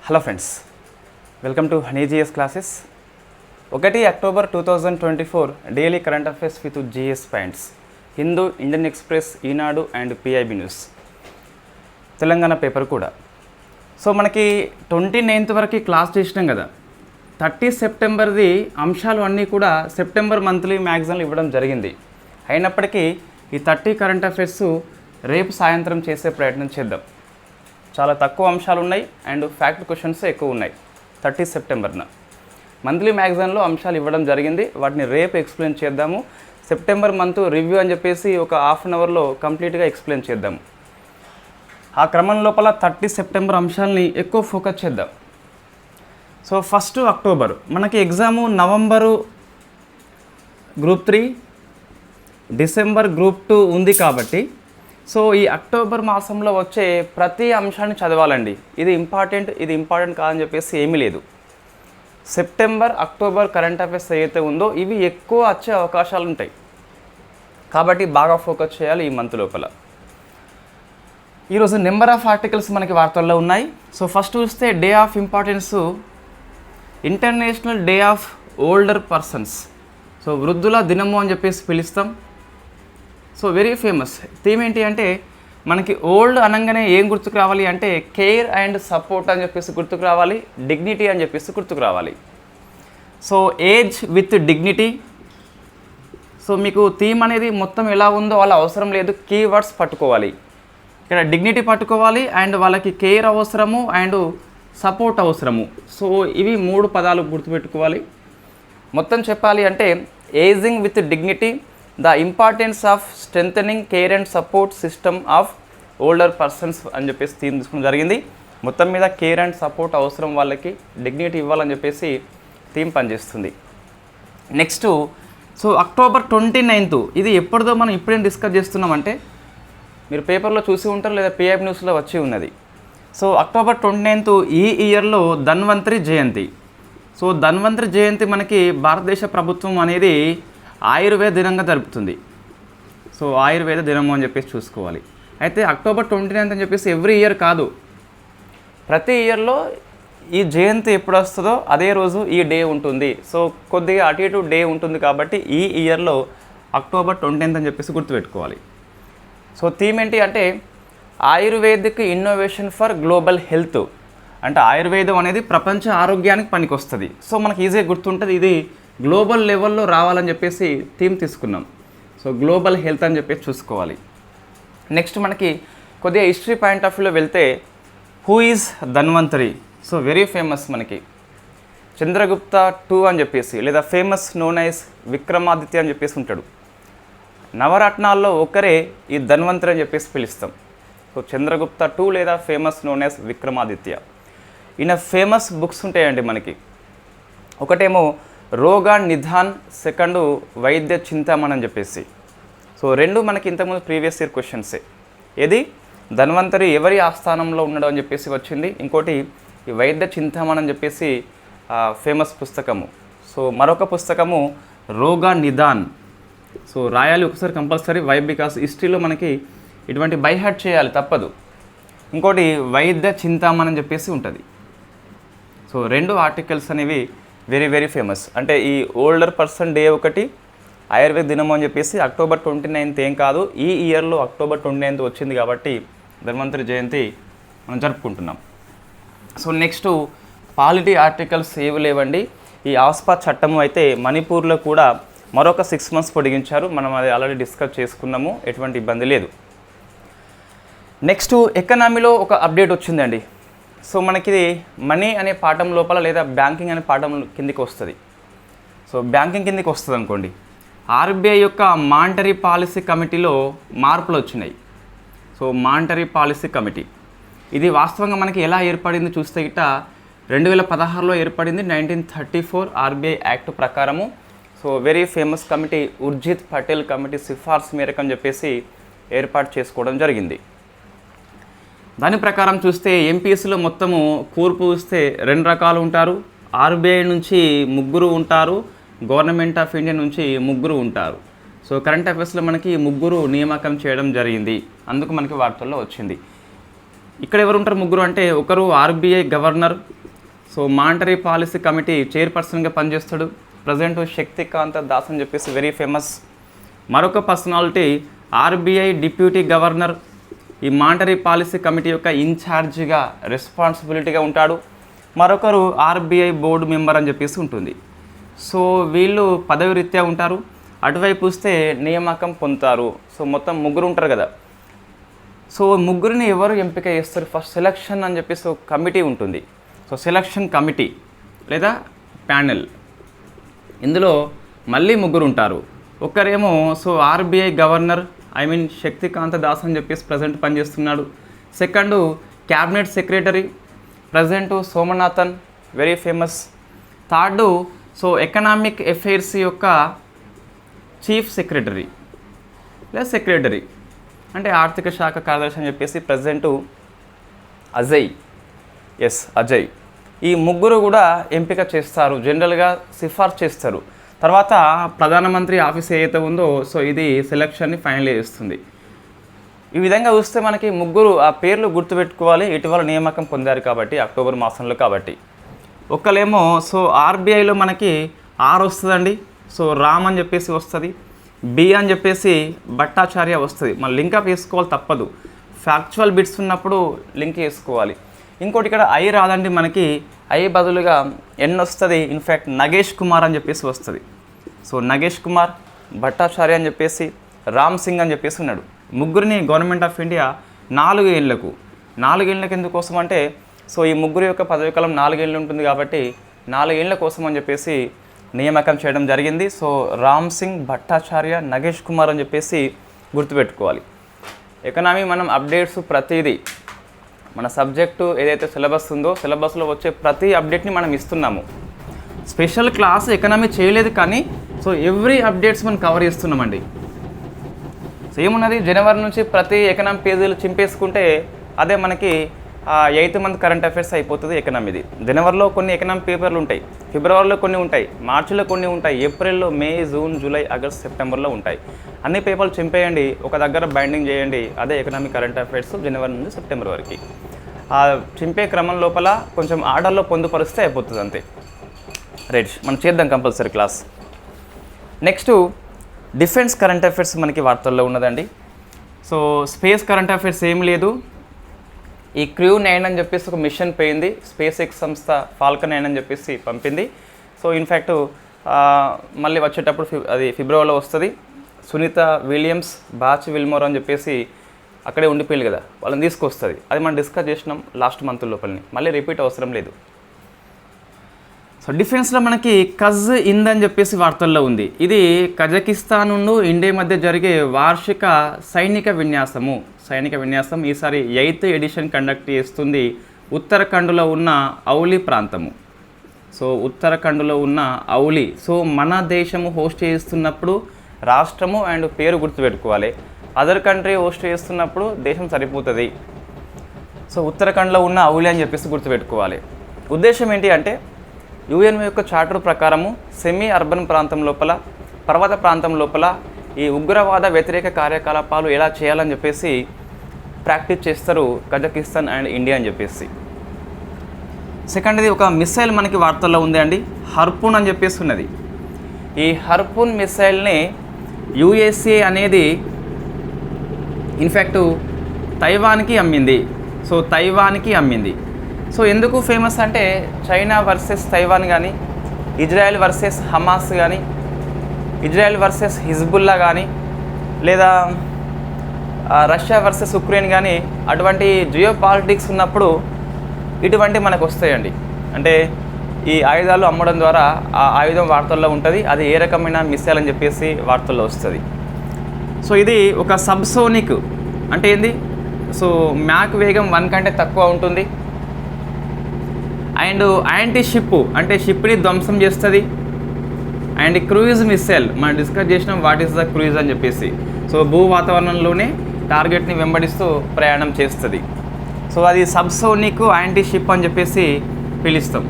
Hello friends, welcome to honey GS classes. 1 October 2024 daily current affairs with GS points. Hindu, Indian Express, Eenadu and PIB news, Telangana paper కూడా. So మనకి 29th వరకు class చేసినాం కదా. 30 సెప్టెంబర్ది అంశాలు అన్నీ కూడా సెప్టెంబర్ మంత్లీ మ్యాగజైన్లో ఇవ్వడం జరిగింది. అయినప్పటికీ ఈ 30 కరెంట్ అఫైర్స్ రేపు సాయంత్రం చేసే ప్రయత్నం చేద్దాం. చాలా తక్కువ అంశాలు ఉన్నాయి అండ్ ఫ్యాక్ట్ క్వశ్చన్స్ ఎక్కువ ఉన్నాయి. 30 సెప్టెంబర్న మంత్లీ మ్యాగజైన్లో అంశాలు ఇవ్వడం జరిగింది. వాటిని రేపు ఎక్స్ప్లెయిన్ చేద్దాము. సెప్టెంబర్ మంత్ రివ్యూ అని చెప్పేసి ఒక హాఫ్ అన్ అవర్లో కంప్లీట్గా ఎక్స్ప్లెయిన్ చేద్దాము. ఆ క్రమం లోపల 30 సెప్టెంబర్ అంశాలని ఎక్కువ ఫోకస్ చేద్దాం. సో 1 అక్టోబర్ మనకి exam November group 3, December group 2 ఉంది కాబట్టి సో ఈ అక్టోబర్ మాసంలో వచ్చే ప్రతి అంశాన్ని చదవాలండి. ఇది ఇంపార్టెంట్ కాదని చెప్పేసి ఏమీ లేదు. సెప్టెంబర్, అక్టోబర్ కరెంట్ అఫైర్స్ ఏదైతే ఉందో ఇవి ఎక్కువ వచ్చే అవకాశాలు ఉంటాయి కాబట్టి బాగా ఫోకస్ చేయాలి ఈ మంత్ లోపల. ఈరోజు నెంబర్ ఆఫ్ ఆర్టికల్స్ మనకి వార్తల్లో ఉన్నాయి. సో ఫస్ట్ చూస్తే day of importance, international day of older persons. So వృద్ధుల దినము అని చెప్పేసి పిలుస్తాం. సో వెరీ ఫేమస్ థీమ్ ఏంటి అంటే మనకి ఓల్డ్ అనగానే ఏం గుర్తుకు రావాలి అంటే కేర్ అండ్ సపోర్ట్ అని చెప్పేసి గుర్తుకు రావాలి, డిగ్నిటీ అని చెప్పేసి గుర్తుకు రావాలి. So age with dignity. So మీకు థీమ్ అనేది మొత్తం ఎలా ఉందో అలా అవసరం లేదు, కీవర్డ్స్ పట్టుకోవాలి. ఇక్కడ డిగ్నిటీ పట్టుకోవాలి అండ్ వాళ్ళకి కేర్ అవసరము అండ్ సపోర్ట్ అవసరము. సో ఇవి 3 పదాలు గుర్తుపెట్టుకోవాలి. మొత్తం చెప్పాలి అంటే ageing with dignity, the importance of strengthening care and support system of older persons అని చెప్పేసి థీమ్ తీసుకోవడం జరిగింది. మొత్తం మీద కేర్ అండ్ సపోర్ట్ అవసరం, వాళ్ళకి డిగ్నిటీ ఇవ్వాలని చెప్పేసి థీమ్ పనిచేస్తుంది. నెక్స్ట్ సో అక్టోబర్ 29th ఇది ఎప్పటిదో మనం ఇప్పుడేం డిస్కస్ చేస్తున్నామంటే మీరు పేపర్లో చూసి ఉంటారు లేదా పిఐబి న్యూస్లో వచ్చి ఉన్నది. సో అక్టోబర్ 29th ఈ ఇయర్లో ధన్వంతరి జయంతి. సో ధన్వంతరి జయంతి మనకి భారతదేశ ప్రభుత్వం అనేది ఆయుర్వేద దినంగా జరుపుతుంది. సో ఆయుర్వేద దినము అని చెప్పేసి చూసుకోవాలి. అయితే అక్టోబర్ 29th అని చెప్పేసి ఎవ్రీ ఇయర్ కాదు, ప్రతి ఇయర్లో ఈ జయంతి ఎప్పుడు వస్తుందో అదే రోజు ఈ డే ఉంటుంది. సో కొద్దిగా అటు ఇటు డే ఉంటుంది కాబట్టి ఈ ఇయర్లో అక్టోబర్ 29th అని చెప్పేసి గుర్తుపెట్టుకోవాలి. సో థీమ్ ఏంటి అంటే ayurvedic innovation for global health. అంటే ఆయుర్వేదం అనేది ప్రపంచ ఆరోగ్యానికి పనికొస్తుంది. సో మనకి ఈజీగా గుర్తుంటుంది, ఇది గ్లోబల్ లెవెల్లో రావాలని చెప్పేసి థీమ్ తీసుకున్నాం. సో గ్లోబల్ హెల్త్ అని చెప్పేసి చూసుకోవాలి. నెక్స్ట్ మనకి కొద్దిగా హిస్టరీ పాయింట్ ఆఫ్ వ్యూలో వెళ్తే who is Dhanvantari. So very famous మనకి చంద్రగుప్త 2 అని చెప్పేసి లేదా ఫేమస్ నోన్ యాజ్ విక్రమాదిత్య అని చెప్పేసి ఉంటాడు. నవరత్నాల్లో ఒకరే ఈ ధన్వంతరి అని చెప్పేసి పిలుస్తాం. సో చంద్రగుప్త 2 లేదా ఫేమస్ నోన్ యాజ్ విక్రమాదిత్య. ఈయన ఫేమస్ బుక్స్ ఉంటాయండి మనకి. ఒకటేమో రోగా నిధాన్, సెకండ్ వైద్య చింతామణి అని చెప్పేసి. సో 2 మనకి ఇంతకుముందు ప్రీవియస్ ఇయర్ క్వశ్చన్సే. ఏది ధన్వంతరి ఎవరి ఆస్థానంలో ఉన్నాడు అని చెప్పేసి వచ్చింది. ఇంకోటి ఈ వైద్య చింతామణి అని చెప్పేసి ఫేమస్ పుస్తకము. సో మరొక పుస్తకము రోగా నిధాన్. సో రాయాలి ఒకసారి కంపల్సరీ బికాస్ హిస్టరీలో మనకి ఇటువంటి బైహార్ట్ చేయాలి తప్పదు. ఇంకోటి వైద్య చింతామణి అని చెప్పేసి ఉంటుంది. సో 2 ఆర్టికల్స్ అనేవి వెరీ ఫేమస్. అంటే ఈ ఓల్డర్ పర్సన్ డే ఒకటి, ఆయుర్వేద దినం అని చెప్పేసి అక్టోబర్ 29th ఏం కాదు, ఈ ఇయర్లో అక్టోబర్ 29th వచ్చింది కాబట్టి ధన్వంతరి జయంతి మనం జరుపుకుంటున్నాం. సో నెక్స్ట్ పాలిటీ ఆర్టికల్స్ ఏవి లేవండి. ఈ ఆస్పా చట్టము అయితే మణిపూర్లో కూడా మరొక 6 months పొడిగించారు. మనం అది ఆల్రెడీ డిస్కస్ చేసుకున్నాము, ఎటువంటి ఇబ్బంది లేదు. నెక్స్ట్ ఎకనామీలో ఒక అప్డేట్ వచ్చిందండి. సో మనకి మనీ అనే పాఠం లోపల లేదా బ్యాంకింగ్ అనే పాఠం కిందికి వస్తుంది. సో బ్యాంకింగ్ కిందికి వస్తుంది అనుకోండి. ఆర్బీఐ యొక్క మానిటరీ పాలసీ కమిటీలో మార్పులు వచ్చినాయి. సో మానిటరీ పాలసీ కమిటీ ఇది వాస్తవంగా మనకి ఎలా ఏర్పడింది చూస్తే గిట్ట 2016లో ఏర్పడింది, 1934 ఆర్బీఐ యాక్ట్ ప్రకారము. So very famous committee, Urjit Patel committee సిఫార్సు మేరకు అని చెప్పేసి ఏర్పాటు చేసుకోవడం జరిగింది. దాని ప్రకారం చూస్తే ఎంపీఎస్లో మొత్తము కూర్పు చూస్తే 2 రకాలు ఉంటారు. ఆర్బీఐ నుంచి 3 ఉంటారు, గవర్నమెంట్ ఆఫ్ ఇండియా నుంచి 3 ఉంటారు. సో కరెంట్ అఫైర్స్లో మనకి 3 నియామకం చేయడం జరిగింది, అందుకు మనకి వార్తల్లో వచ్చింది. ఇక్కడ ఎవరు ఉంటారు ముగ్గురు అంటే, ఒకరు RBI governor, so monetary policy committee చైర్పర్సన్గా పనిచేస్తాడు, ప్రజెంట్ శక్తికాంత దాస్ అని చెప్పేసి వెరీ ఫేమస్. మరొక పర్సనాలిటీ ఆర్బీఐ డిప్యూటీ గవర్నర్, ఈ మానిటరీ పాలసీ కమిటీ యొక్క ఇన్ఛార్జిగా రెస్పాన్సిబిలిటీగా ఉంటాడు. మరొకరు ఆర్బీఐ బోర్డు మెంబర్ అని చెప్పేసి ఉంటుంది. సో వీళ్ళు పదవి రీత్యా ఉంటారు. అటువైపు వస్తే నియామకం పొందుతారు. సో మొత్తం ముగ్గురు ఉంటారు కదా. సో ముగ్గురిని ఎవరు ఎంపిక చేస్తారు? ఫస్ట్ సెలక్షన్ అని చెప్పేసి ఒక కమిటీ ఉంటుంది. సో సెలక్షన్ కమిటీ లేదా ప్యానెల్, ఇందులో మళ్ళీ ముగ్గురు ఉంటారు. ఒకరేమో so RBI governor, Shaktikanta Das అని చెప్పేసి ప్రజెంట్ పనిచేస్తున్నాడు. Second cabinet secretary, present Somanathan very famous. Third so economic affairs యొక్క చీఫ్ సెక్రటరీ లేదా సెక్రటరీ అంటే ఆర్థిక శాఖ కార్యదర్శి అని చెప్పేసి ప్రజెంటు అజయ్, అజయ్. ఈ ముగ్గురు కూడా ఎంపిక చేస్తారు, జనరల్గా సిఫార్సు చేస్తారు. తర్వాత ప్రధానమంత్రి ఆఫీస్ ఏదైతే ఉందో సో ఇది సెలక్షన్ని ఫైనల్ చేస్తుంది. ఈ విధంగా చూస్తే మనకి ముగ్గురు ఆ పేర్లు గుర్తుపెట్టుకోవాలి, ఇటీవల నియామకం పొందారు కాబట్టి అక్టోబర్ మాసంలో. కాబట్టి ఒకళ్ళేమో సో ఆర్బీఐలో మనకి ఆర్ వస్తుందండి, సో రామ్ అని చెప్పేసి వస్తుంది. బి అని చెప్పేసి భట్టాచార్య వస్తుంది. మన లింకప్ వేసుకోవాలి, తప్పదు. ఫ్యాక్చువల్ బిట్స్ ఉన్నప్పుడు లింక్ చేసుకోవాలి. ఇంకోటి ఇక్కడ ఐ రాదండి మనకి, ఐ బదులుగా ఎన్ వస్తుంది. ఇన్ఫ్యాక్ట్ నగేష్ కుమార్ అని చెప్పేసి వస్తుంది. సో నగేష్ కుమార్, భట్టాచార్య అని చెప్పేసి, రామ్ సింగ్ అని చెప్పేసి ఉన్నాడు. ముగ్గురిని గవర్నమెంట్ ఆఫ్ ఇండియా 4 ఏళ్ళకి ఎందుకోసం అంటే సో ఈ ముగ్గురు యొక్క పదవీకాలం 4 ఏళ్ళు ఉంటుంది కాబట్టి 4 ఏళ్ళ కోసం అని చెప్పేసి నియామకం చేయడం జరిగింది. సో రామ్ సింగ్, భట్టాచార్య, నగేష్ కుమార్ అని చెప్పేసి గుర్తుపెట్టుకోవాలి. ఎకనామీ మనం అప్డేట్స్ ప్రతిదీ మన సబ్జెక్టు ఏదైతే సిలబస్ ఉందో సిలబస్లో వచ్చే ప్రతి అప్డేట్ని మనం ఇస్తున్నాము. స్పెషల్ క్లాస్ ఎకనామీ చేయలేదు కానీ సో ఎవ్రీ అప్డేట్స్ మనం కవర్ చేస్తున్నామండి. సో ఏమున్నది, జనవరి నుంచి ప్రతి ఎకనామీ పేజీలు చింపేసుకుంటే అదే మనకి 8th మంత్ కరెంట్ అఫైర్స్ అయిపోతుంది ఎకనామీది. జనవరిలో కొన్ని ఎకనామీ పేపర్లు ఉంటాయి, ఫిబ్రవరిలో కొన్ని ఉంటాయి, మార్చిలో కొన్ని ఉంటాయి, ఏప్రిల్లో, మే, జూన్, జూలై, ఆగస్ట్, సెప్టెంబర్లో ఉంటాయి. అన్ని పేపర్లు చింపేయండి, ఒక దగ్గర బైండింగ్ చేయండి, అదే ఎకనామీ కరెంట్ అఫైర్స్ జనవరి నుంచి సెప్టెంబర్ వరకు. ఆ చింపే క్రమం లోపల కొంచెం ఆర్డర్లో పొందుపరిస్తే అయిపోతుంది అంతే. రైట్, మనం చేద్దాం compulsory class. Next defence current affairs మనకి వార్తల్లో ఉన్నదండి. సో స్పేస్ కరెంట్ అఫైర్స్ ఏం లేదు. ఈ క్రూ 9 అని చెప్పేసి ఒక మిషన్ పోయింది, స్పేస్ ఎక్స్ సంస్థ ఫాల్కన్ 9 అని చెప్పేసి పంపింది. సో ఇన్ఫ్యాక్ట్ మళ్ళీ వచ్చేటప్పుడు అది ఫిబ్రవరిలో వస్తుంది. సునీత విలియమ్స్, బాచ్ విల్మోర్ అని చెప్పేసి అక్కడే ఉండిపోయింది కదా, వాళ్ళని తీసుకొస్తుంది. అది మనం డిస్కస్ చేసినాం లాస్ట్ మంత్ లోపలని, మళ్ళీ రిపీట్ అవసరం లేదు. సో డిఫెన్స్లో మనకి కజ్ ఇంద్ అని చెప్పేసి వార్తల్లో ఉంది. ఇది కజకిస్తాన్ నుండి ఇండియా మధ్య జరిగే వార్షిక సైనిక విన్యాసం. ఈసారి 8th ఎడిషన్ కండక్ట్ చేస్తుంది ఉత్తరాఖండ్లో ఉన్న ఔలి ప్రాంతము. సో ఉత్తరాఖండ్లో ఉన్న ఔలి. సో మన దేశము హోస్ట్ చేస్తున్నప్పుడు రాష్ట్రము అండ్ పేరు గుర్తుపెట్టుకోవాలి. అదర్ కంట్రీ హోస్ట్ చేస్తున్నప్పుడు దేశం సరిపోతుంది. సో ఉత్తరాఖండ్లో ఉన్న ఔలి అని చెప్పేసి గుర్తుపెట్టుకోవాలి. ఉద్దేశం ఏంటి అంటే యుఎన్ఓ యొక్క చార్టర్ ప్రకారము సెమీ అర్బన్ ప్రాంతం లోపల, పర్వత ప్రాంతం లోపల ఈ ఉగ్రవాద వ్యతిరేక కార్యకలాపాలు ఎలా చేయాలని చెప్పేసి ప్రాక్టీస్ చేస్తారు కజకిస్తాన్ అండ్ ఇండియా అని చెప్పేసి. సెకండ్ది ఒక మిసైల్ మనకి వార్తల్లో ఉంది అండి, హర్పూన్ అని చెప్పేసి ఉన్నది. ఈ హర్పూన్ మిసైల్ని యుఎస్ఏ అనేది ఇన్ఫ్యాక్ట్ తైవాన్కి అమ్మింది. సో ఎందుకు ఫేమస్ అంటే చైనా వర్సెస్ తైవాన్ కానీ, ఇజ్రాయెల్ వర్సెస్ హమాస్ కానీ, ఇజ్రాయెల్ వర్సెస్ హిజ్బుల్లా కానీ, లేదా రష్యా వర్సెస్ ఉక్రెయిన్ కానీ, అటువంటి జియో పాలిటిక్స్ ఉన్నప్పుడు ఇటువంటి మనకు వస్తాయండి. అంటే ఈ ఆయుధాలు అమ్మడం ద్వారా ఆ ఆయుధం వార్తల్లో ఉంటుంది, అది ఏ రకమైన మిసైల్ అని చెప్పేసి వార్తల్లో వస్తుంది. సో ఇది ఒక సబ్సోనిక్ అంటే ఏంది, సో మ్యాక్ వేగం 1 కంటే తక్కువ ఉంటుంది. అండ్ యాంటీ షిప్ అంటే షిప్ని ధ్వంసం చేస్తుంది. అండ్ క్రూయిజ్ మిసైల్ మనం డిస్కస్ చేసినాం వాట్ ఈస్ ద క్రూయిజ్ అని చెప్పేసి. సో భూ వాతావరణంలోనే టార్గెట్ని వెంబడిస్తూ ప్రయాణం చేస్తుంది. సో అది సబ్సోనిక్ యాంటీ షిప్ అని చెప్పేసి పిలుస్తాం.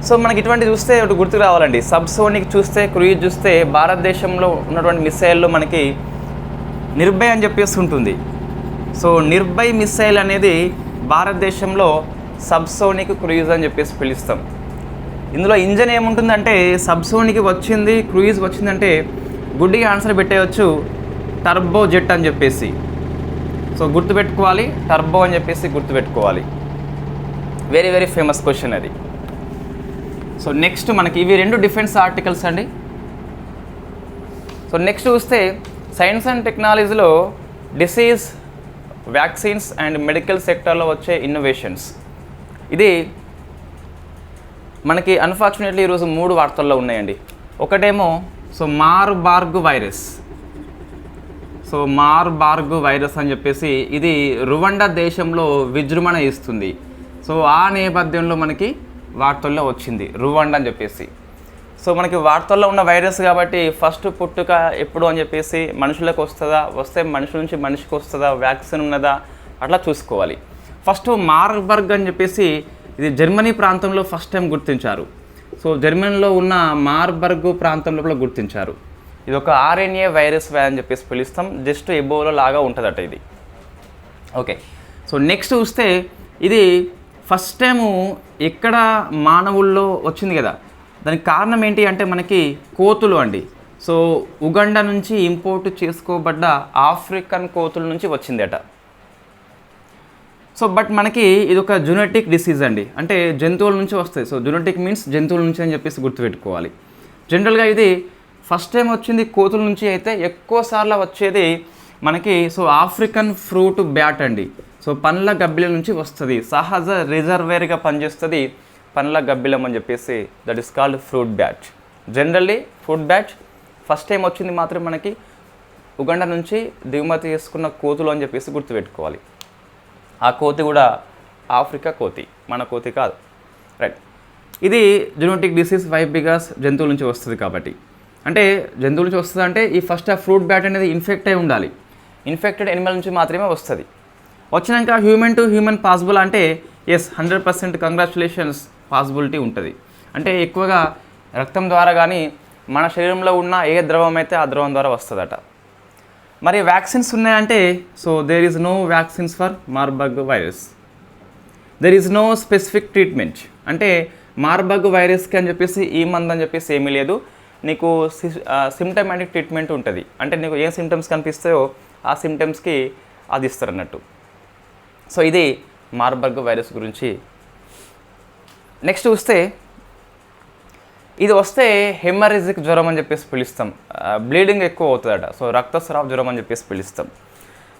సో మనకి ఇటువంటి చూస్తే ఒకటి గుర్తుకు రావాలండి, సబ్సోనిక్ చూస్తే, క్రూయిజ్ చూస్తే భారతదేశంలో ఉన్నటువంటి మిసైల్లో మనకి నిర్భయ్ అని చెప్పేసి ఉంటుంది. సో నిర్భయ్ మిసైల్ అనేది భారతదేశంలో సబ్సోనిక్ క్రూయిజ్ అని చెప్పేసి పిలుస్తాం. ఇందులో ఇంజన్ ఏముంటుందంటే సబ్సోనిక్ వచ్చింది, క్రూయిజ్ వచ్చిందంటే గుడ్డిగా ఆన్సర్ పెట్టేయచ్చు టర్బో జెట్ అని చెప్పేసి. సో గుర్తుపెట్టుకోవాలి, టర్బో అని చెప్పేసి గుర్తుపెట్టుకోవాలి. వెరీ వెరీ ఫేమస్ క్వశ్చన్ అది. సో నెక్స్ట్ మనకి ఇవి 2 డిఫెన్స్ ఆర్టికల్స్ అండి. సో నెక్స్ట్ చూస్తే సైన్స్ అండ్ టెక్నాలజీలో డిసీజ్, వ్యాక్సిన్స్ అండ్ మెడికల్ సెక్టర్లో వచ్చే ఇన్నోవేషన్స్. ఇది మనకి అన్ఫార్చునేట్లీ ఈరోజు 3 వార్తల్లో ఉన్నాయండి. ఒకటేమో so Marburg virus. So Marburg virus అని చెప్పేసి ఇది రువండా దేశంలో విజృంభణ ఇస్తుంది. సో ఆ నేపథ్యంలో మనకి వార్తల్లో వచ్చింది రువండా అని చెప్పేసి. సో మనకి వార్తల్లో ఉన్న వైరస్ కాబట్టి ఫస్ట్ పుట్టుక ఎప్పుడు అని చెప్పేసి మనుషులకు వస్తుందా, వస్తే మనుషుల నుంచి మనిషికి వస్తుందా, వ్యాక్సిన్ ఉన్నదా అట్లా చూసుకోవాలి. ఫస్ట్ మార్బర్గ్ అని చెప్పేసి ఇది జర్మనీ ప్రాంతంలో ఫస్ట్ టైం గుర్తించారు. సో జర్మనీలో ఉన్న మార్బర్గ్ ప్రాంతం లోపల గుర్తించారు. ఇది ఒక ఆర్ఎన్ఏ వైరస్ అని చెప్పేసి పిలుస్తాం. జస్ట్ ఎబోలా లాగా ఉంటుందట ఇది. ఓకే, సో నెక్స్ట్ చూస్తే ఇది ఫస్ట్ టైము ఎక్కడ మానవుల్లో వచ్చింది కదా, దానికి కారణం ఏంటి అంటే మనకి కోతులు అండి. సో ఉగండా నుంచి ఇంపోర్ట్ చేసుకోబడ్డ ఆఫ్రికన్ కోతుల నుంచి వచ్చిందట. సో బట్ మనకి ఇది ఒక జెనెటిక్ డిసీజ్ అండి, అంటే జంతువుల నుంచి వస్తాయి. సో జెనెటిక్ మీన్స్ జంతువుల నుంచి అని చెప్పేసి గుర్తుపెట్టుకోవాలి. జనరల్గా ఇది ఫస్ట్ టైం వచ్చింది కోతుల నుంచి, అయితే ఎక్కువ సార్లు వచ్చేది మనకి సో ఆఫ్రికన్ ఫ్రూట్ బ్యాట్ అండి. సో పండ్ల గబ్బిల నుంచి వస్తుంది, సహజ రిజర్వేర్గా పనిచేస్తుంది పండ్ల గబ్బిలం అని చెప్పేసి. That is called fruit bat. Generally fruit bat first time వచ్చింది మాత్రం మనకి ఉగండా నుంచి దిగుమతి చేసుకున్న కోతులు అని చెప్పేసి గుర్తుపెట్టుకోవాలి. ఆ కోతి కూడా ఆఫ్రికా కోతి, మన కోతి కాదు, రైట్. ఇది జెనెటిక్ డిసీజ్ వై బికాస్ జంతువుల నుంచి వస్తుంది కాబట్టి. అంటే జంతువుల నుంచి వస్తుంది అంటే ఈ ఫస్ట్ ఆ ఫ్రూట్ బ్యాట్ అనేది ఇన్ఫెక్ట్ అయి ఉండాలి. ఇన్ఫెక్టెడ్ ఎనిమల్ నుంచి మాత్రమే వస్తుంది. వచ్చినాక హ్యూమన్ టు హ్యూమన్ పాసిబుల్ అంటే ఎస్ 100% కంగ్రాచులేషన్స్ పాసిబిలిటీ ఉంటుంది. అంటే ఎక్కువగా రక్తం ద్వారా కానీ మన శరీరంలో ఉన్న ఏ ద్రవం అయితే ఆ ద్రవం ద్వారా వస్తుందట. మరి వ్యాక్సిన్స్ ఉన్నాయంటే so there is no vaccines for Marburg virus. There is no specific treatment. అంటే మార్బర్గ్ వైరస్కి అని చెప్పేసి ఈ మందు అని చెప్పేసి ఏమీ లేదు. నీకు సిమ్టమాటిక్ ట్రీట్మెంట్ ఉంటుంది. అంటే నీకు ఏ సిమ్టమ్స్ కనిపిస్తాయో ఆ సిమ్టమ్స్కి అది ఇస్తారు అన్నట్టు. సో ఇది మార్బర్గ్ వైరస్ గురించి. నెక్స్ట్ చూస్తే ఇది వస్తే హెమరేజిక్ జ్వరం అని చెప్పేసి పిలుస్తాం. బ్లీడింగ్ ఎక్కువ అవుతుందట. సో రక్తస్రావ జ్వరం అని చెప్పేసి పిలుస్తాం.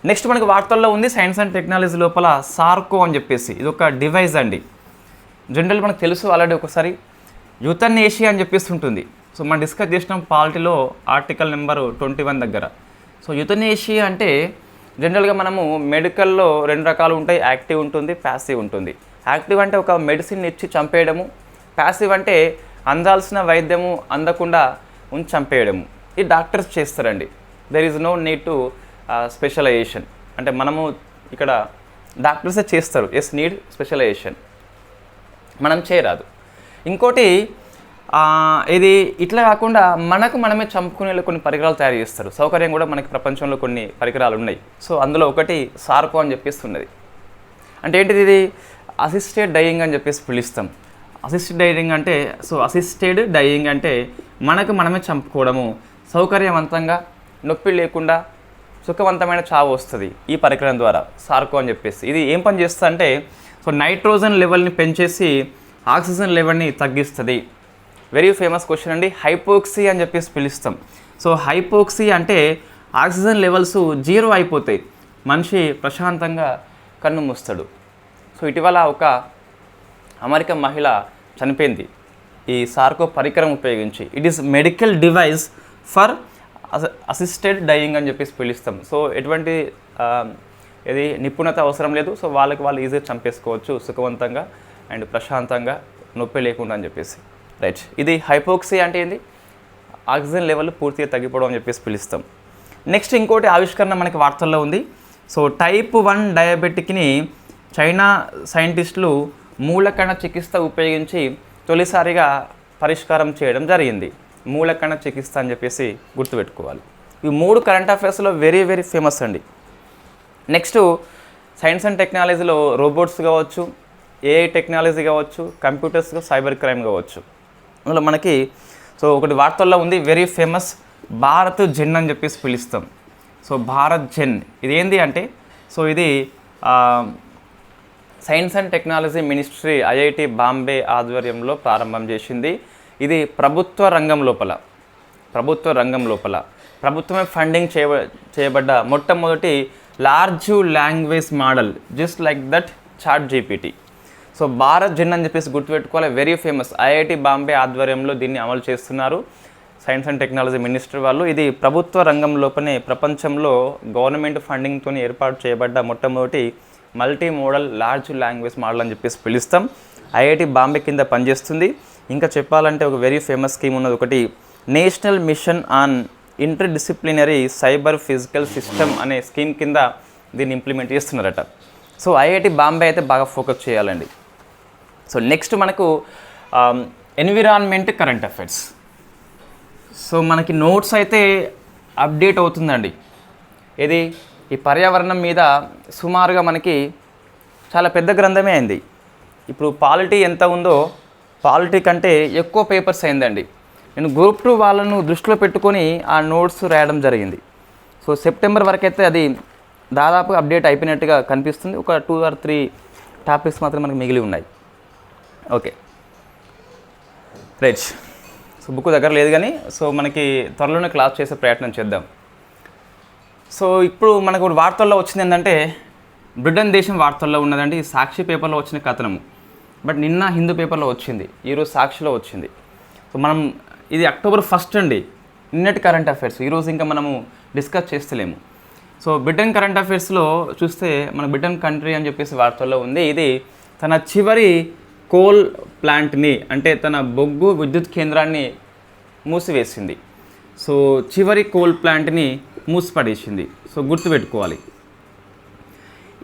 నెక్స్ట్ మనకి వార్తల్లో ఉంది సైన్స్ అండ్ టెక్నాలజీ లోపల సార్కో అని చెప్పేసి. ఇది ఒక డివైస్ అండి. జనరల్ మనకు తెలుసు ఆల్రెడీ ఒకసారి యూథనేషియా అని చెప్పేసి ఉంటుంది. సో మనం డిస్కస్ చేసిన పాలిటీలో ఆర్టికల్ నెంబర్ 21 దగ్గర. సో యూథనేషియా అంటే జనరల్గా మనము మెడికల్లో 2 రకాలు ఉంటాయి, యాక్టివ్ ఉంటుంది, ప్యాసివ్ ఉంటుంది. యాక్టివ్ అంటే ఒక మెడిసిన్ ఇచ్చి చంపేయడము, ప్యాసివ్ అంటే అందాల్సిన వైద్యము అందకుండా ఉంచి చంపేయడము. ఈ డాక్టర్స్ చేస్తారండి. There is no need to specialization. అంటే మనము ఇక్కడ డాక్టర్సే చేస్తారు. ఎస్ నీడ్ స్పెషలైజేషన్, మనం చేయరాదు. ఇంకోటి ఇది ఇట్లా కాకుండా మనకు మనమే చంపుకునే కొన్ని పరికరాలు తయారు చేస్తారు. సౌకర్యం కూడా మనకి ప్రపంచంలో కొన్ని పరికరాలు ఉన్నాయి. సో అందులో ఒకటి సార్కో అని చెప్పేసి ఉన్నది. అంటే ఏంటిది, ఇది అసిస్టెడ్ డయింగ్ అని చెప్పేసి పిలుస్తాం. అసిస్టెడ్ డయింగ్ అంటే సో అసిస్టెడ్ డయింగ్ అంటే మనకు మనమే చంపుకోవడము, సౌకర్యవంతంగా నొప్పి లేకుండా సుఖవంతమైన చావు వస్తుంది ఈ పరికరం ద్వారా, సార్కో అని చెప్పేసి. ఇది ఏం పని చేస్తుంది అంటే సో నైట్రోజన్ లెవెల్ని పెంచేసి ఆక్సిజన్ లెవెల్ని తగ్గిస్తుంది. వెరీ ఫేమస్ క్వశ్చన్ అండి. హైపోక్సీ అని చెప్పేసి పిలుస్తాం. సో హైపోక్సీ అంటే ఆక్సిజన్ లెవెల్స్ 0 అయిపోతాయి, మనిషి ప్రశాంతంగా కన్ను మూస్తాడు. సో ఇటీవల ఒక అమెరికన్ మహిళ చనిపోయింది ఈ సార్కో పరికరం ఉపయోగించి. It is medical device for assisted dying అని చెప్పేసి పిలుస్తాం. సో ఎటువంటి ఇది నిపుణత అవసరం లేదు. సో వాళ్ళు ఈజీగా చంపేసుకోవచ్చు సుఖవంతంగా అండ్ ప్రశాంతంగా, నొప్పి లేకుండా అని చెప్పేసి, రైట్. ఇది హైపోక్సీ అంటే ఏంది, ఆక్సిజన్ లెవెల్ పూర్తిగా తగ్గిపోవడం అని చెప్పేసి పిలుస్తాం. నెక్స్ట్ ఇంకోటి ఆవిష్కరణ మనకి వార్తల్లో ఉంది. సో టైప్ 1 డయాబెటిక్ని చైనా సైంటిస్టులు మూలకణ చికిత్స ఉపయోగించి తొలిసారిగా పరిష్కారం చేయడం జరిగింది. మూలకణ చికిత్స అని చెప్పేసి గుర్తుపెట్టుకోవాలి. ఈ 3 కరెంట్ అఫైర్స్లో వెరీ వెరీ ఫేమస్ అండి. నెక్స్ట్ సైన్స్ అండ్ టెక్నాలజీలో రోబోట్స్ కావచ్చు, ఏఐ టెక్నాలజీ కావచ్చు, కంప్యూటర్స్, సైబర్ క్రైమ్ కావచ్చు. అందులో మనకి సో ఒకటి వార్తల్లో ఉంది, వెరీ ఫేమస్ భారత్ జెన్ అని చెప్పేసి పిలుస్తాం. సో భారత్ జెన్ ఇది ఏంటి అంటే, సో ఇది science and technology ministry IIT Bombay ఆధ్వర్యంలో ప్రారంభం చేసింది. ఇది ప్రభుత్వ రంగం లోపల ప్రభుత్వమే ఫండింగ్ చేయబడ్డ మొట్టమొదటి large language model, just like that chat GPT. So Bharat Gen అని చెప్పేసి గుర్తుపెట్టుకోవాలి, వెరీ ఫేమస్. ఐఐటి బాంబే ఆధ్వర్యంలో దీన్ని అమలు చేస్తున్నారు సైన్స్ అండ్ టెక్నాలజీ మినిస్ట్రీ వాళ్ళు. ఇది ప్రభుత్వ రంగం లోపలనే ప్రపంచంలో గవర్నమెంట్ ఫండింగ్తో ఏర్పాటు చేయబడ్డ మొట్టమొదటి multi modal large language model అని చెప్పేసి పిలుస్తాం. ఐఐటి బాంబే కింద పనిచేస్తుంది. ఇంకా చెప్పాలంటే ఒక వెరీ ఫేమస్ స్కీమ్ ఉన్నది, ఒకటి national mission on interdisciplinary cyber physical system అనే స్కీమ్ కింద దీన్ని ఇంప్లిమెంట్ చేస్తున్నారట. సో ఐఐటి బాంబే అయితే బాగా ఫోకస్ చేయాలండి. సో నెక్స్ట్ మనకు ఎన్విరాన్మెంట్ కరెంట్ అఫైర్స్. సో మనకి నోట్స్ అయితే అప్డేట్ అవుతుందండి. ఇది ఈ పర్యావరణం మీద సుమారుగా మనకి చాలా పెద్ద గ్రంథమే అయింది. ఇప్పుడు పాలిటీ ఎంత ఉందో పాలిటీ కంటే ఎక్కువ పేపర్స్ అయిందండి. నేను గ్రూప్ 2 వాళ్ళను దృష్టిలో పెట్టుకొని ఆ నోట్స్ రాయడం జరిగింది. సో సెప్టెంబర్ వరకు అయితే అది దాదాపు అప్డేట్ అయిపోయినట్టుగా కనిపిస్తుంది. ఒక 2 or 3 టాపిక్స్ మాత్రం మనకు మిగిలి ఉన్నాయి. Okay right. సో బుక్ దగ్గర లేదు కానీ సో మనకి త్వరలోనే క్లాస్ చేసే ప్రయత్నం చేద్దాం. సో ఇప్పుడు మనకు వార్తల్లో వచ్చింది ఏంటంటే, బ్రిటన్ దేశం వార్తల్లో ఉన్నదండి. సాక్షి పేపర్లో వచ్చిన కథనము, బట్ నిన్న హిందూ పేపర్లో వచ్చింది, ఈరోజు సాక్షిలో వచ్చింది. సో మనం ఇది October 1 అండి, నిన్నటి కరెంట్ అఫైర్స్. ఈరోజు ఇంకా మనము డిస్కస్ చేస్తలేము. సో బ్రిటన్ కరెంట్ అఫైర్స్లో చూస్తే మన బ్రిటన్ కంట్రీ అని చెప్పేసి వార్తల్లో ఉంది. ఇది తన చివరి కోల్ ప్లాంట్ని, అంటే తన బొగ్గు విద్యుత్ కేంద్రాన్ని మూసివేసింది. సో చివరి కోల్ ప్లాంట్ని మూసిపడేసింది. సో గుర్తుపెట్టుకోవాలి.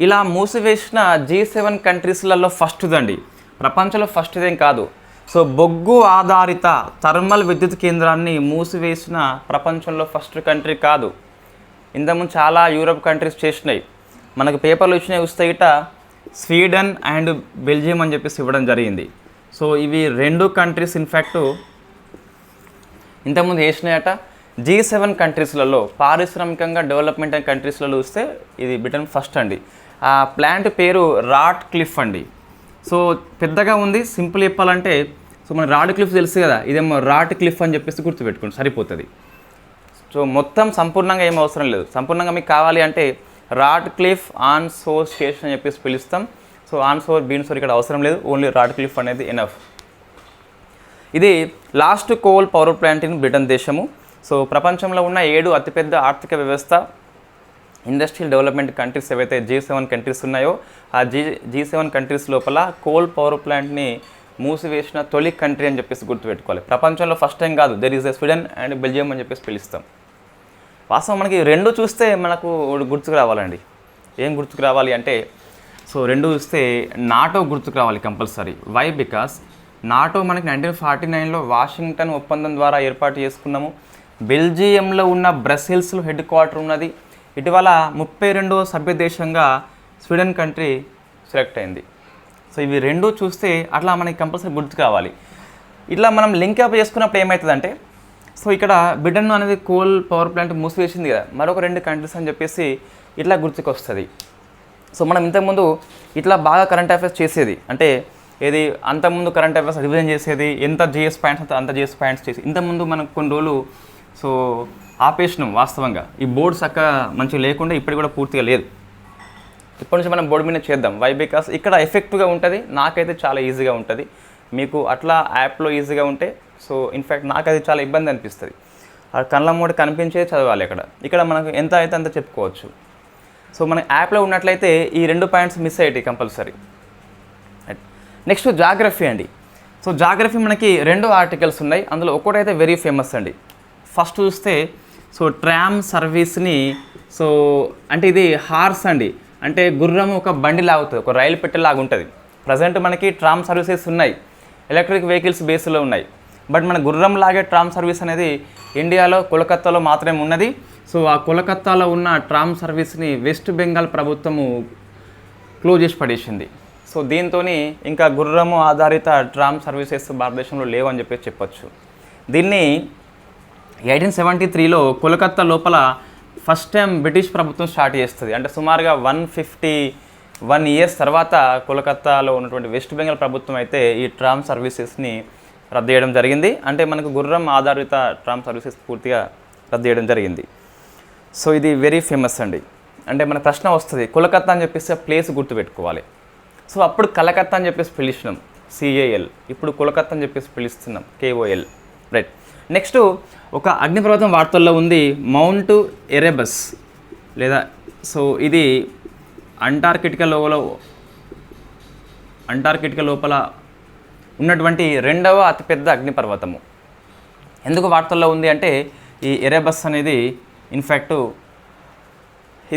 ఇలా మూసివేసిన G7 కంట్రీస్లలో ఫస్ట్దండి, ప్రపంచంలో ఫస్ట్ ఇదేం కాదు. సో బొగ్గు ఆధారిత థర్మల్ విద్యుత్ కేంద్రాన్ని మూసివేసిన ప్రపంచంలో ఫస్ట్ కంట్రీ కాదు. ఇంతకుముందు చాలా యూరోప్ కంట్రీస్ చేసినాయి. మనకు పేపర్లు ఇచ్చినాయి చూస్తే ఇట స్వీడన్ అండ్ బెల్జియం అని చెప్పేసి ఇవ్వడం జరిగింది. సో ఇవి 2 కంట్రీస్ ఇన్ఫ్యాక్ట్ ఇంతకుముందు వేసినాయట. G7 కంట్రీస్లలో పారిశ్రామికంగా డెవలప్మెంట్ అయిన కంట్రీస్లలో చూస్తే ఇది బ్రిటన్ ఫస్ట్ అండి. ఆ ప్లాంట్ పేరు రాట్ క్లిఫ్ అండి. సో పెద్దగా ఉంది, సింపుల్ చెప్పాలంటే సో మన రాడ్ క్లిఫ్ తెలుసు కదా, ఇదేమో రాట్ క్లిఫ్ అని చెప్పేసి గుర్తుపెట్టుకోండి సరిపోతుంది. సో మొత్తం సంపూర్ణంగా ఏం అవసరం లేదు. సంపూర్ణంగా మీకు కావాలి అంటే Ratcliffe on Soar station అని చెప్పేసి పిలుస్తాం. సో ఆన్ సోర్ బీన్ సోర్ ఇక్కడ అవసరం లేదు, ఓన్లీ రాట్ క్లిఫ్ అనేది ఎనఫ్. ఇది last coal power plant in Britain దేశము. సో ప్రపంచంలో ఉన్న 7 అతిపెద్ద ఆర్థిక వ్యవస్థ ఇండస్ట్రియల్ డెవలప్మెంట్ కంట్రీస్ ఏవైతే G7 కంట్రీస్ ఉన్నాయో ఆ G7 కంట్రీస్ లోపల కోల్ పవర్ ప్లాంట్ని మూసివేసిన తొలి కంట్రీ అని చెప్పేసి గుర్తుపెట్టుకోవాలి. ప్రపంచంలో ఫస్ట్ టైం కాదు, there is a Sweden and Belgium అని చెప్పేసి పిలుస్తాం. వాస్తవం మనకి 2 చూస్తే మనకు గుర్తుకు రావాలండి. ఏం గుర్తుకు రావాలి అంటే, సో 2 చూస్తే నాటో గుర్తుకు రావాలి కంపల్సరీ. వై? బికాస్ నాటో మనకి 1949లో వాషింగ్టన్ ఒప్పందం ద్వారా ఏర్పాటు చేసుకున్నాము. బెల్జియంలో ఉన్న బ్రసెల్స్లో హెడ్ క్వార్టర్ ఉన్నది. ఇటీవల 32వ సభ్య దేశంగా స్వీడన్ కంట్రీ సెలెక్ట్ అయింది. సో ఇవి 2 చూస్తే అట్లా మనకి కంపల్సరీ గుర్తు కావాలి. ఇట్లా మనం లింక్ అప్ చేసుకున్నప్పుడు ఏమవుతుందంటే, సో ఇక్కడ బ్రిటన్ అనేది కోల్ పవర్ ప్లాంట్ మూసివేసింది కదా, మరొక 2 కంట్రీస్ అని చెప్పేసి ఇట్లా గుర్తుకు వస్తుంది. సో మనం ఇంతకుముందు ఇట్లా బాగా కరెంట్ అఫైర్స్ చేసేది, అంటే ఏది అంతకుముందు కరెంట్ అఫైర్స్ రివిజన్ చేసేది, ఎంత జిఎస్ పాయింట్స్ అంత జిఎస్ పాయింట్స్ చేసి ఇంతకుముందు మనకు కొన్ని రోజులు సో ఆపేసినాం. వాస్తవంగా ఈ బోర్డ్స్ అక్క మంచిగా లేకుండా ఇప్పటికి కూడా పూర్తిగా లేదు. ఇప్పటి నుంచి మనం బోర్డు మీద చేద్దాం. వై? బికాస్ ఇక్కడ ఎఫెక్టివ్గా ఉంటుంది, నాకైతే చాలా ఈజీగా ఉంటుంది. మీకు అట్లా యాప్లో ఈజీగా ఉంటే సో ఇన్ఫ్యాక్ట్ నాకు అది చాలా ఇబ్బంది అనిపిస్తుంది. ఆ కళ్ళ మూట కనిపించే చదవాలి. ఇక్కడ మనకు ఎంత అయితే అంత చెప్పుకోవచ్చు. సో మన యాప్లో ఉన్నట్లయితే ఈ 2 పాయింట్స్ మిస్ అయ్యాయి కంపల్సరీ. నెక్స్ట్ జాగ్రఫీ అండి. సో జాగ్రఫీ మనకి 2 ఆర్టికల్స్ ఉన్నాయి, అందులో ఒకటైతే వెరీ ఫేమస్ అండి. ఫస్ట్ చూస్తే సో ట్రామ్ సర్వీస్ని, సో అంటే ఇది హార్స్ అండి, అంటే గుర్రం ఒక బండి లాగుతుంది, ఒక రైలు పెట్టెలాగా ఉంటుంది. ప్రజెంట్ మనకి ట్రామ్ సర్వీసెస్ ఉన్నాయి, ఎలక్ట్రిక్ వెహికల్స్ బేస్లో ఉన్నాయి. బట్ మన గుర్రం లాగే ట్రామ్ సర్వీస్ అనేది ఇండియాలో కోల్కత్తాలో మాత్రమే ఉన్నది. సో ఆ కోలకత్తాలో ఉన్న ట్రామ్ సర్వీస్ని వెస్ట్ బెంగాల్ ప్రభుత్వము క్లోజ్ చేసి పడేసింది. సో దీంతో ఇంకా గుర్రము ఆధారిత ట్రామ్ సర్వీసెస్ భారతదేశంలో లేవని చెప్పేసి చెప్పొచ్చు. దీన్ని 1873లో కోలకత్తా లోపల ఫస్ట్ టైం బ్రిటిష్ ప్రభుత్వం స్టార్ట్ చేస్తుంది. అంటే సుమారుగా 151 ఇయర్స్ తర్వాత కోలకత్తాలో ఉన్నటువంటి వెస్ట్ బెంగాల్ ప్రభుత్వం అయితే ఈ ట్రామ్ సర్వీసెస్ని రద్దు చేయడం జరిగింది. అంటే మనకు గుర్రం ఆధారిత ట్రామ్ సర్వీసెస్ పూర్తిగా రద్దు చేయడం జరిగింది. సో ఇది వెరీ ఫేమస్ అండి. అంటే మన ప్రశ్న వస్తుంది, కోలకత్తా అని చెప్పేసి ప్లేస్ గుర్తుపెట్టుకోవాలి. సో అప్పుడు కలకత్తా అని చెప్పేసి పిలిచినాం CAL, ఇప్పుడు కోలకత్తా అని చెప్పేసి పిలుస్తున్నాం KOL, రైట్. నెక్స్ట్ ఒక అగ్నిపర్వతం వార్తల్లో ఉంది మౌంట్ ఎరెబస్ లేదా సో ఇది అంటార్కిటికా లోపల ఉన్నటువంటి రెండవ అతిపెద్ద అగ్నిపర్వతము. ఎందుకు వార్తల్లో ఉంది అంటే ఈ ఎరెబస్ అనేది ఇన్ఫ్యాక్ట్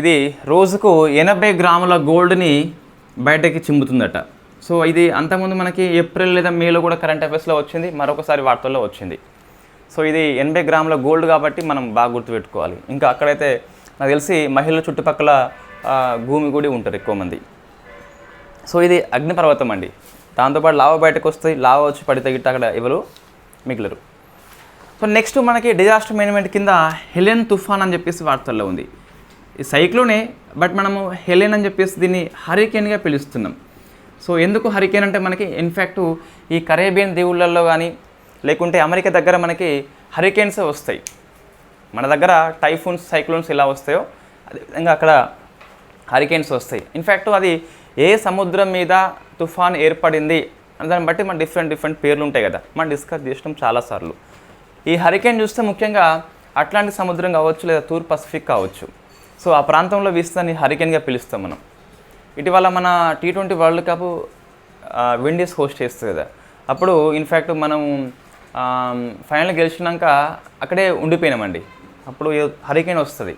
ఇది రోజుకు 80 గ్రాముల గోల్డ్ని బయటకి చిమ్ముతుందట. సో ఇది అంతకుముందు మనకి ఏప్రిల్ లేదా మేలో కూడా కరెంట్ అఫైర్స్లో వచ్చింది, మరొకసారి వార్తల్లో వచ్చింది. సో ఇది 80 గ్రాముల గోల్డ్ కాబట్టి మనం బాగా గుర్తుపెట్టుకోవాలి. ఇంకా అక్కడైతే నాకు తెలిసి మహిళల చుట్టుపక్కల భూమి కూడా ఉంటారు ఎక్కువ మంది. సో ఇది అగ్నిపర్వతం అండి. దాంతోపాటు లావా బయటకు వస్తాయి, లావా వచ్చి పడితే గిట్ట అక్కడ ఎవరు మిగిలరు. సో నెక్స్ట్ మనకి డిజాస్టర్ మేనేజ్మెంట్ కింద హెలెన్ తుఫాన్ అని చెప్పేసి వార్తల్లో ఉంది. ఈ సైక్లోనే, బట్ మనము హెలెన్ అని చెప్పేసి దీన్ని హరికేన్గా పిలుస్తున్నాం. సో ఎందుకు హరికేన్ అంటే మనకి ఇన్ఫ్యాక్ట్ ఈ కరేబియన్ దీవులలో కానీ లేకుంటే అమెరికా దగ్గర మనకి హరికేన్స్ వస్తాయి. మన దగ్గర టైఫూన్స్, సైక్లోన్స్ ఎలా వస్తాయో అదేవిధంగా అక్కడ హరికేన్స్ వస్తాయి. ఇన్ఫ్యాక్ట్ అది ఏ సముద్రం మీద తుఫాన్ ఏర్పడింది అని దాన్ని బట్టి మన డిఫరెంట్ పేర్లు ఉంటాయి కదా, మనం డిస్కస్ చేసినాం చాలాసార్లు. ఈ హరికేన్ చూస్తే ముఖ్యంగా అట్లాంటిక్ సముద్రం కావచ్చు లేదా తూర్పు పసిఫిక్ కావచ్చు. సో ఆ ప్రాంతంలో వీస్తాన్ని హరికేన్గా పిలుస్తాం మనం. ఇటీవల మన T20 world cup Windies host చేస్తుంది కదా, అప్పుడు ఇన్ఫ్యాక్ట్ మనం ఫైనల్ గెలిచినాక అక్కడే ఉండిపోయినామండి. అప్పుడు హరికేన్ వస్తుంది,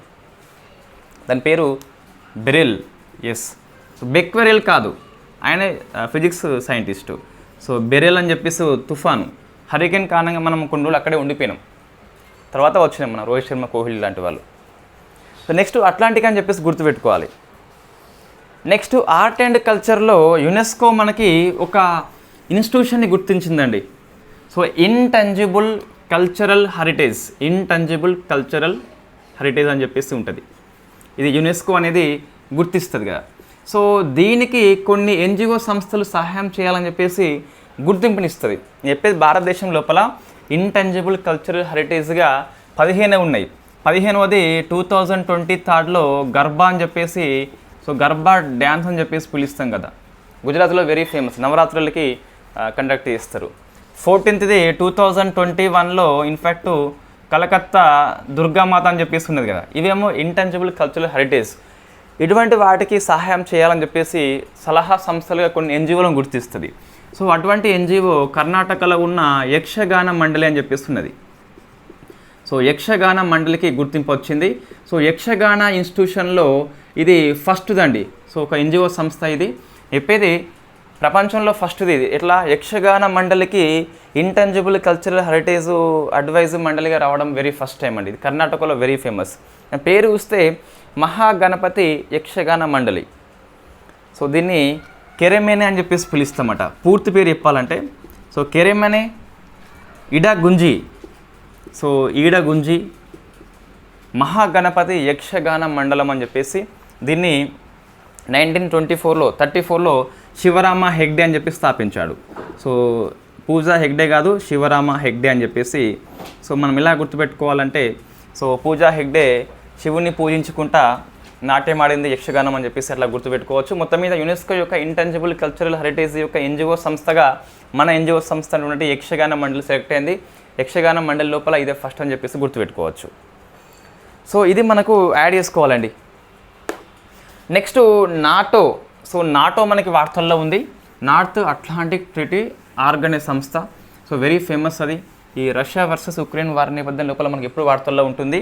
దాని పేరు బెరెల్. ఎస్, సో బెక్వెరెల్ కాదు, ఆయనే ఫిజిక్స్ సైంటిస్టు. సో బెరెల్ అని చెప్పేసి తుఫాను, హరికేన్ కారణంగా మనం కొన్ని రోజులు అక్కడే ఉండిపోయినాం. తర్వాత వచ్చినాం మన రోహిత్ శర్మ, కోహ్లీ లాంటి వాళ్ళు. సో నెక్స్ట్ అట్లాంటిక్ అని చెప్పేసి గుర్తుపెట్టుకోవాలి. నెక్స్ట్ ఆర్ట్ అండ్ కల్చర్లో యునెస్కో మనకి ఒక ఇన్స్టిట్యూషన్ని గుర్తించిందండి. సో ఇంటంజిబుల్ కల్చరల్ హెరిటేజ్ అని చెప్పేసి ఉంటుంది. ఇది యునెస్కో అనేది గుర్తిస్తుంది కదా. సో దీనికి కొన్ని NGO సంస్థలు సహాయం చేయాలని చెప్పేసి గుర్తింపునిస్తుంది. చెప్పేది భారతదేశం లోపల ఇంటంజిబుల్ కల్చరల్ హెరిటేజ్గా 15 ఉన్నాయి. 15వది 2023లో గర్బా అని చెప్పేసి, సో గర్బా డ్యాన్స్ అని చెప్పేసి పిలుస్తాం కదా, గుజరాత్లో వెరీ ఫేమస్, నవరాత్రులకి కండక్ట్ చేస్తారు. 14ది 2021లో ఇన్ఫ్యాక్ట్ కలకత్తా దుర్గామాత అని చెప్పేసి ఉన్నది కదా. ఇవేమో ఇంటంజిబుల్ కల్చరల్ హెరిటేజ్. ఇటువంటి వాటికి సహాయం చేయాలని చెప్పేసి సలహా సంస్థలుగా కొన్ని NGOలను గుర్తిస్తుంది. సో అటువంటి NGO కర్ణాటకలో ఉన్న యక్షగాన మండలి అని చెప్పేసి ఉన్నది. సో యక్షగాన మండలికి గుర్తింపు వచ్చింది. సో యక్షగాన ఇన్స్టిట్యూషన్లో ఇది ఫస్ట్దండి. సో ఒక NGO సంస్థ ఇది. చెప్పేది ప్రపంచంలో ఫస్ట్ది ఇది. ఎట్లా యక్షగాన మండలికి ఇంటంజిబుల్ కల్చరల్ హెరిటేజ్ అడ్వైజ్ మండలిగా రావడం వెరీ ఫస్ట్ టైం అండి. ఇది కర్ణాటకలో వెరీ ఫేమస్. పేరు చూస్తే మహాగణపతి యక్షగాన మండలి. సో దీన్ని కెరెమెనే అని చెప్పేసి పిలుస్తామట. పూర్తి పేరు చెప్పాలంటే సో కెరెమెనే ఇడగుంజి. సో ఈడగుంజి మహాగణపతి యక్షగాన మండలం అని చెప్పేసి దీన్ని 1934లో శివరామ హెగ్డే అని చెప్పి స్థాపించాడు. సో పూజా హెగ్డే కాదు, శివరామ హెగ్డే అని చెప్పేసి. సో మనం ఎలా గుర్తుపెట్టుకోవాలంటే, సో పూజా హెగ్డే శివుని పూజించుకుంటా నాట్యం ఆడింది యక్షగానం అని చెప్పేసి అట్లా గుర్తుపెట్టుకోవచ్చు. మొత్తం మీద యునెస్కో యొక్క ఇంటంజిబుల్ కల్చరల్ హెరిటేజ్ యొక్క NGO సంస్థగా మన NGO సంస్థ ఉన్నటువంటి యక్షగాన మండలి సెలెక్ట్ అయింది. యక్షగాన మండలి లోపల ఇదే ఫస్ట్ అని చెప్పేసి గుర్తుపెట్టుకోవచ్చు. సో ఇది మనకు యాడ్ చేసుకోవాలండి. Next NATO. సో నాటో మనకి వార్తల్లో ఉంది. నార్త్ అట్లాంటిక్ ట్రీటీ ఆర్గనైజ్ సంస్థ. సో వెరీ ఫేమస్ అది. ఈ రష్యా వర్సెస్ ఉక్రెయిన్ వారి నేపథ్యం లోపల మనకి ఎప్పుడు వార్తల్లో ఉంటుంది.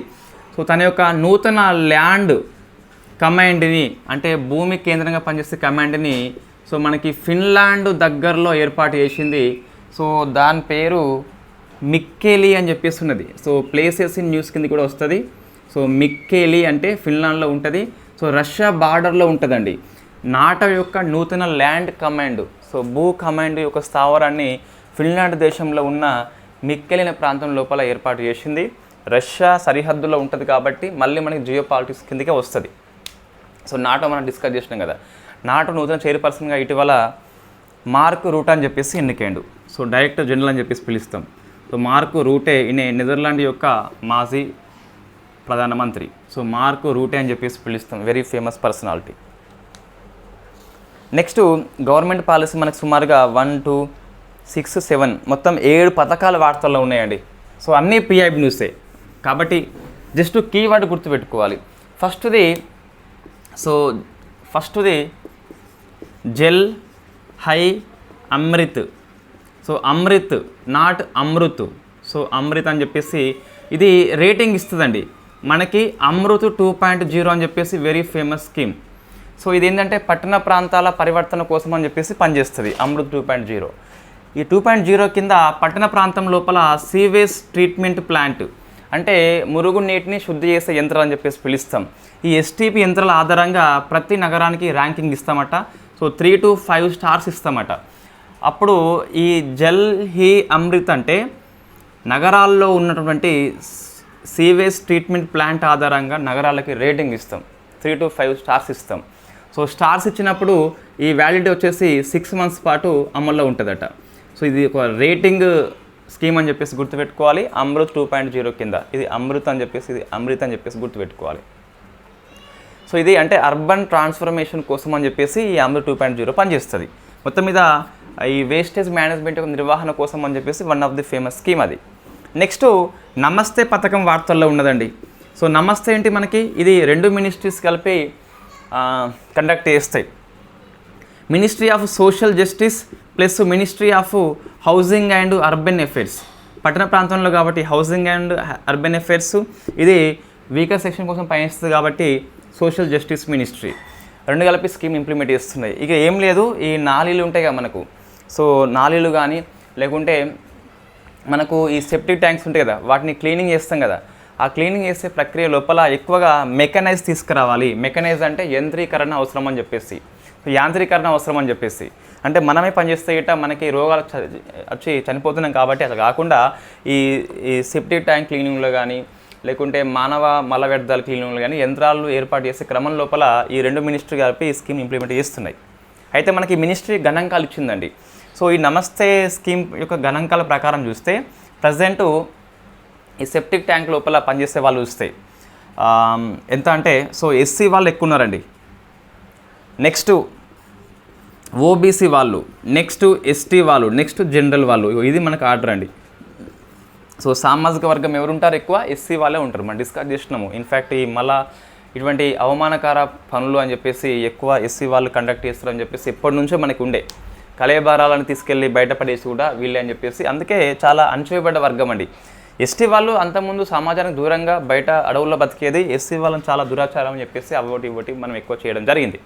సో తన యొక్క నూతన ల్యాండ్ కమాండ్ని, అంటే భూమి కేంద్రంగా పనిచేసే కమాండ్ని సో మనకి ఫిన్లాండ్ దగ్గరలో ఏర్పాటు చేసింది. సో దాని పేరు మిక్కేలి అని చెప్పేసి ఉన్నది. సో ప్లేసెస్ ఇన్ న్యూస్ కింద కూడా వస్తుంది. సో మిక్కేలి అంటే ఫిన్లాండ్లో ఉంటుంది. సో రష్యా బార్డర్లో ఉంటుందండి. నాటో యొక్క నూతన ల్యాండ్ కమాండ్, సో భూ కమాండ్ యొక్క స్థావరాన్ని ఫిన్లాండ్ దేశంలో ఉన్న మిక్కెలి అనే ప్రాంతం లోపల ఏర్పాటు చేసింది. రష్యా సరిహద్దులో ఉంటుంది కాబట్టి మళ్ళీ మనకి జియో పాలిటిక్స్ కిందకే వస్తుంది. సో నాటో మనం డిస్కస్ చేసినాం కదా. నాటో నూతన చైర్పర్సన్గా ఇటీవల మార్క్ రూట్ అని చెప్పేసి ఎన్నికైండు. సో డైరెక్టర్ జనరల్ అని చెప్పేసి పిలుస్తాం. సో మార్క్ రూటే ఈయన నెదర్లాండ్ యొక్క మాజీ ప్రధానమంత్రి. సో మార్క్ రూటే అని చెప్పేసి పిలుస్తాం, very famous personality. Next government policy మనకు సుమారుగా 1, 2, 6, 7 మొత్తం 7 పథకాల వార్తల్లో ఉన్నాయండి. సో అన్నీ పిఐబి న్యూసే కాబట్టి జస్ట్ కీవర్డ్ గుర్తుపెట్టుకోవాలి. ఫస్ట్ది Jal high Amrit. So Amrit, not Amrit. So Amrit అని చెప్పేసి ఇది రేటింగ్ ఇస్తుందండి మనకి. అమృత్ 2.0 అని చెప్పేసి వెరీ ఫేమస్ స్కీమ్. సో ఇది ఏంటంటే పట్టణ ప్రాంతాల పరివర్తన కోసం అని చెప్పేసి పనిచేస్తుంది అమృత్ 2.0. ఈ 2.0 కింద పట్టణ ప్రాంతం లోపల సీవేజ్ ట్రీట్మెంట్ ప్లాంట్ అంటే మురుగు నీటిని శుద్ధి చేసే యంత్రాలు అని చెప్పేసి పిలుస్తాం. ఈ ఎస్టీపీ యంత్రాల ఆధారంగా ప్రతి నగరానికి ర్యాంకింగ్ ఇస్తామట. సో 3 to 5 స్టార్స్ ఇస్తామట. అప్పుడు ఈ జల్ హీ అమృత్ అంటే నగరాల్లో ఉన్నటువంటి సీవేజ్ ట్రీట్మెంట్ ప్లాంట్ ఆధారంగా నగరాలకి రేటింగ్ ఇస్తాం, 3 to 5 స్టార్స్ ఇస్తాం. సో స్టార్స్ ఇచ్చినప్పుడు ఈ వ్యాలిడిటీ వచ్చేసి 6 months పాటు అమల్లో ఉంటుందట. సో ఇది ఒక రేటింగ్ స్కీమ్ అని చెప్పేసి గుర్తుపెట్టుకోవాలి. అమృత్ 2.0 కింద ఇది అమృత్ అని చెప్పేసి ఇది అమృత్ అని చెప్పేసి గుర్తుపెట్టుకోవాలి. సో ఇది అంటే అర్బన్ ట్రాన్స్ఫర్మేషన్ కోసం అని చెప్పేసి ఈ అమృత్ 2.0 పనిచేస్తుంది. మొత్తం మీద ఈ వేస్టేజ్ మేనేజ్మెంట్ యొక్క నిర్వహణ కోసం అని చెప్పేసి one of the famous scheme అది. నెక్స్ట్ నమస్తే పథకం వార్తల్లో ఉన్నదండి. సో నమస్తే ఏంటి మనకి, ఇది 2 మినిస్ట్రీస్ కలిపి కండక్ట్ చేస్తాయి. Ministry of social justice plus ministry of housing and urban affairs. పట్టణ ప్రాంతంలో కాబట్టి హౌసింగ్ అండ్ అర్బన్ అఫైర్స్, ఇది వీకర్ సెక్షన్ కోసం పనిచేస్తుంది కాబట్టి సోషల్ జస్టిస్ మినిస్ట్రీ. 2 కలిపి స్కీమ్ ఇంప్లిమెంట్ చేస్తున్నాయి. ఇక ఏం లేదు, ఈ నాలీలు ఉంటాయి కదా మనకు. సో నాలీలు కానీ లేకుంటే మనకు ఈ సెప్టిక్ ట్యాంక్స్ ఉంటాయి కదా, వాటిని క్లీనింగ్ చేస్తాం కదా. ఆ క్లీనింగ్ చేసే ప్రక్రియ లోపల ఎక్కువగా మెకనైజ్ తీసుకురావాలి. మెకనైజ్ అంటే యంత్రీకరణ అవసరం అని చెప్పేసి, యాంత్రీకరణ అవసరం అని చెప్పేసి. అంటే మనమే పనిచేస్తే గిట్ట మనకి రోగాలు వచ్చి చనిపోతున్నాం కాబట్టి అట్లా కాకుండా ఈ సెప్టిక్ ట్యాంక్ క్లీనింగ్లో కానీ లేకుంటే మానవ మల వ్యర్థాల క్లీనింగ్లో కానీ యంత్రాలు ఏర్పాటు చేసే క్రమం లోపల ఈ 2 మినిస్ట్రీ కలిపి ఈ స్కీమ్ ఇంప్లిమెంట్ చేస్తున్నాయి. అయితే మనకి మినిస్ట్రీ గణాంకాలు ఇచ్చిందండి. సో ఈ నమస్తే స్కీమ్ యొక్క గణాంకాల ప్రకారం చూస్తే ప్రజెంటు ఈ సెప్టిక్ ట్యాంక్ లోపల పనిచేసే వాళ్ళు చూస్తే ఎంత అంటే, సో ఎస్సీ వాళ్ళు ఎక్కువ ఉన్నారండి, నెక్స్ట్ ఓబీసీ వాళ్ళు, నెక్స్ట్ ఎస్టీ వాళ్ళు, నెక్స్ట్ జనరల్ వాళ్ళు. ఇది మనకు ఆర్డర్ అండి. సో సామాజిక వర్గం ఎవరు ఉంటారు ఎక్కువ, ఎస్సీ వాళ్ళే ఉంటారు. మనం డిస్కస్ చేసినాము. ఇన్ఫ్యాక్ట్ ఈ మళ్ళా ఇటువంటి అవమానకర పనులు అని చెప్పేసి ఎక్కువ ఎస్సీ వాళ్ళు కండక్ట్ చేస్తారు అని చెప్పేసి ఎప్పటి నుంచో మనకి ఉండే. కళేబారాలను తీసుకెళ్ళి బయటపడేసి కూడా వీళ్ళే అని చెప్పేసి, అందుకే చాలా అణచివేయబడ్డ వర్గం అండి. ఎస్టీ వాళ్ళు అంతకుముందు సమాజానికి దూరంగా బయట అడవుల్లో బతికేది, ఎస్సీ వాళ్ళని చాలా దురాచారం అని చెప్పేసి అవోటి ఇవ్వటి మనం ఎక్కువ చేయడం జరిగింది.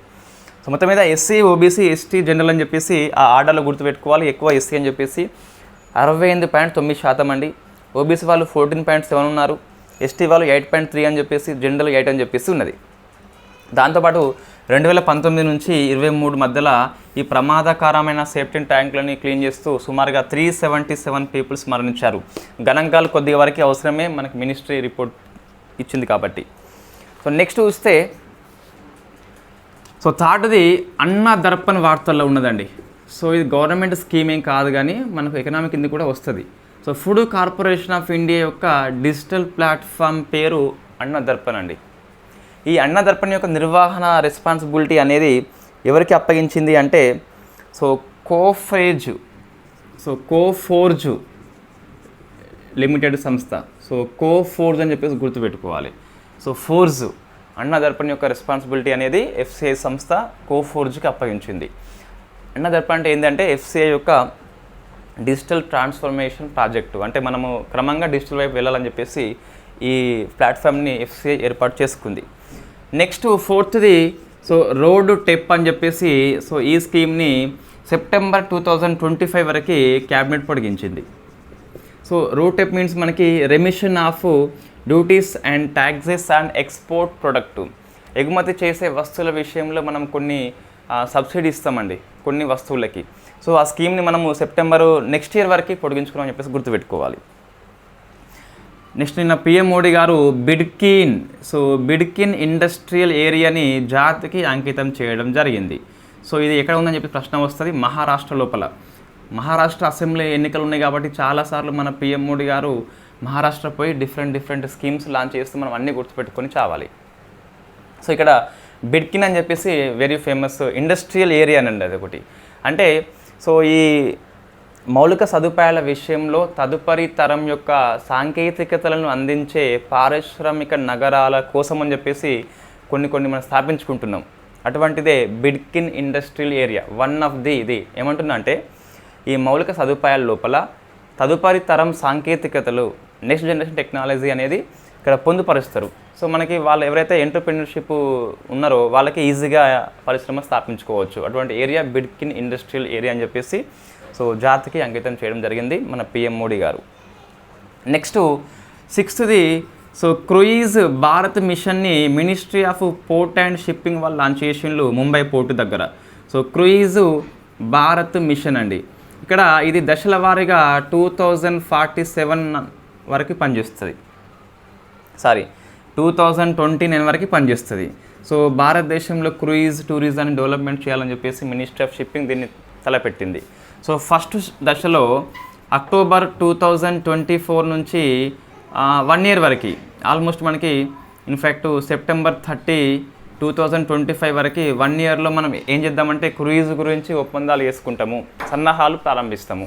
సో మొత్తం మీద ఎస్సీ, ఓబీసీ, ఎస్టీ, జనరల్ అని చెప్పేసి ఆ ఆర్డర్లో గుర్తుపెట్టుకోవాలి. ఎక్కువ ఎస్సీ అని చెప్పేసి 68.9% అండి. ఓబీసీ వాళ్ళు 14.7 ఉన్నారు, ఎస్టీ వాళ్ళు 8.3 అని చెప్పేసి, జనరల్ 8 అని చెప్పేసి ఉన్నది. దాంతోపాటు 2019 నుంచి 23 మధ్యలో ఈ ప్రమాదకరమైన సేఫ్టీ ట్యాంకులని క్లీన్ చేస్తూ సుమారుగా 377 పీపుల్స్ మరణించారు. గణాంకాలు కొద్దిగా వరకు అవసరమే, మనకి మినిస్ట్రీ రిపోర్ట్ ఇచ్చింది కాబట్టి. సో నెక్స్ట్ చూస్తే, సో థర్డ్ది అన్న దర్పణ్ వార్తల్లో ఉన్నదండి. సో ఇది గవర్నమెంట్ స్కీమ్ ఏం కాదు కానీ మనకు ఎకనామిక్ కింద కూడా వస్తుంది. So food corporation of India యొక్క డిజిటల్ ప్లాట్ఫామ్ పేరు అన్న దర్పణ్ అండి. ఈ అన్న దర్పణ్ యొక్క నిర్వహణ రెస్పాన్సిబిలిటీ అనేది ఎవరికి అప్పగించింది అంటే, సో కోఫోర్జ్ లిమిటెడ్ సంస్థ. సో కోఫోర్జ్ అని చెప్పేసి గుర్తుపెట్టుకోవాలి. సో ఫోర్జ్ అన్న దర్పణ్ యొక్క రెస్పాన్సిబిలిటీ అనేది ఎఫ్సిఐ సంస్థ కోఫోర్జ్కి అప్పగించింది. అన్న దర్పణ్ అంటే ఏంటంటే ఎఫ్సిఐ యొక్క డిజిటల్ ట్రాన్స్ఫర్మేషన్ ప్రాజెక్టు. అంటే మనము క్రమంగా డిజిటల్ వైపు వెళ్ళాలని చెప్పేసి ఈ ప్లాట్ఫామ్ని ఎఫ్సిఐ ఏర్పాటు చేసుకుంది. నెక్స్ట్ ఫోర్త్ది సో రోడ్ టెప్ అని చెప్పేసి, సో ఈ స్కీమ్ని సెప్టెంబర్ 2025 వరకు క్యాబినెట్ పొడిగించింది. సో రోడ్ టెప్ మీన్స్ మనకి remission of duties and taxes and export product. ఎగుమతి చేసే వస్తువుల విషయంలో మనం కొన్ని సబ్సిడీ ఇస్తామండి కొన్ని వస్తువులకి. సో ఆ స్కీమ్ని మనము సెప్టెంబరు నెక్స్ట్ ఇయర్ వరకు పొడిగించుకున్నామని చెప్పేసి గుర్తుపెట్టుకోవాలి. నెక్స్ట్ నిన్న పిఎం మోడీ గారు బిడ్కిన్ ఇండస్ట్రియల్ ఏరియాని జాతికి అంకితం చేయడం జరిగింది. సో ఇది ఎక్కడ ఉందని చెప్పి ప్రశ్న వస్తుంది. మహారాష్ట్ర లోపల. మహారాష్ట్ర అసెంబ్లీ ఎన్నికలు ఉన్నాయి కాబట్టి చాలాసార్లు మన పిఎం మోడీ గారు మహారాష్ట్ర పోయి డిఫరెంట్ స్కీమ్స్ లాంచ్ చేస్తూ మనం అన్నీ గుర్తుపెట్టుకొని చావాలి. సో ఇక్కడ బిడ్కిన్ అని చెప్పేసి వెరీ ఫేమస్ ఇండస్ట్రియల్ ఏరియా అండి అది ఒకటి. అంటే సో ఈ మౌలిక సదుపాయాల విషయంలో తదుపరి తరం యొక్క సాంకేతికతలను అందించే పారిశ్రామిక నగరాల కోసం అని చెప్పేసి కొన్ని మనం స్థాపించుకుంటున్నాం. అటువంటిదే బిడ్కిన్ ఇండస్ట్రియల్ ఏరియా. వన్ ఆఫ్ ఇది ఏమంటున్నా అంటే ఈ మౌలిక సదుపాయాల లోపల తదుపరి తరం సాంకేతికతలు నెక్స్ట్ జనరేషన్ టెక్నాలజీ అనేది ఇక్కడ పొందుపరుస్తారు. సో మనకి వాళ్ళు ఎవరైతే ఎంటర్‌ప్రెన్యూర్‌షిప్ ఉన్నారో వాళ్ళకి ఈజీగా పరిశ్రమ స్థాపించుకోవచ్చు. అటువంటి ఏరియా బిడ్కిన్ ఇండస్ట్రియల్ ఏరియా అని చెప్పేసి సో జాతికి అంకితం చేయడం జరిగింది మన పిఎం మోడీ గారు. Next 6th so cruise Bharat మిషన్ని ministry of port and shipping వాళ్ళు లాంచ్ చేసిండ్రు ముంబై పోర్టు దగ్గర. సో క్రూయిజ్ భారత్ మిషన్ అండి. ఇక్కడ ఇది దశల వారీగా 2047 వరకు పనిచేస్తుంది. 2029 వరకు పనిచేస్తుంది. సో భారతదేశంలో క్రూయిజ్ టూరిజాన్ని డెవలప్మెంట్ చేయాలని చెప్పేసి మినిస్ట్రీ ఆఫ్ షిప్పింగ్ దీన్ని తలపెట్టింది. సో ఫస్ట్ దశలో అక్టోబర్ 2024 నుంచి 1 year వరకు ఆల్మోస్ట్ మనకి ఇన్ఫ్యాక్ట్ సెప్టెంబర్ 30, 2025 వరకు 1 yearలో మనం ఏం చేద్దామంటే క్రూయిజ్ గురించి ఒప్పందాలు చేసుకుంటాము, సన్నాహాలు ప్రారంభిస్తాము,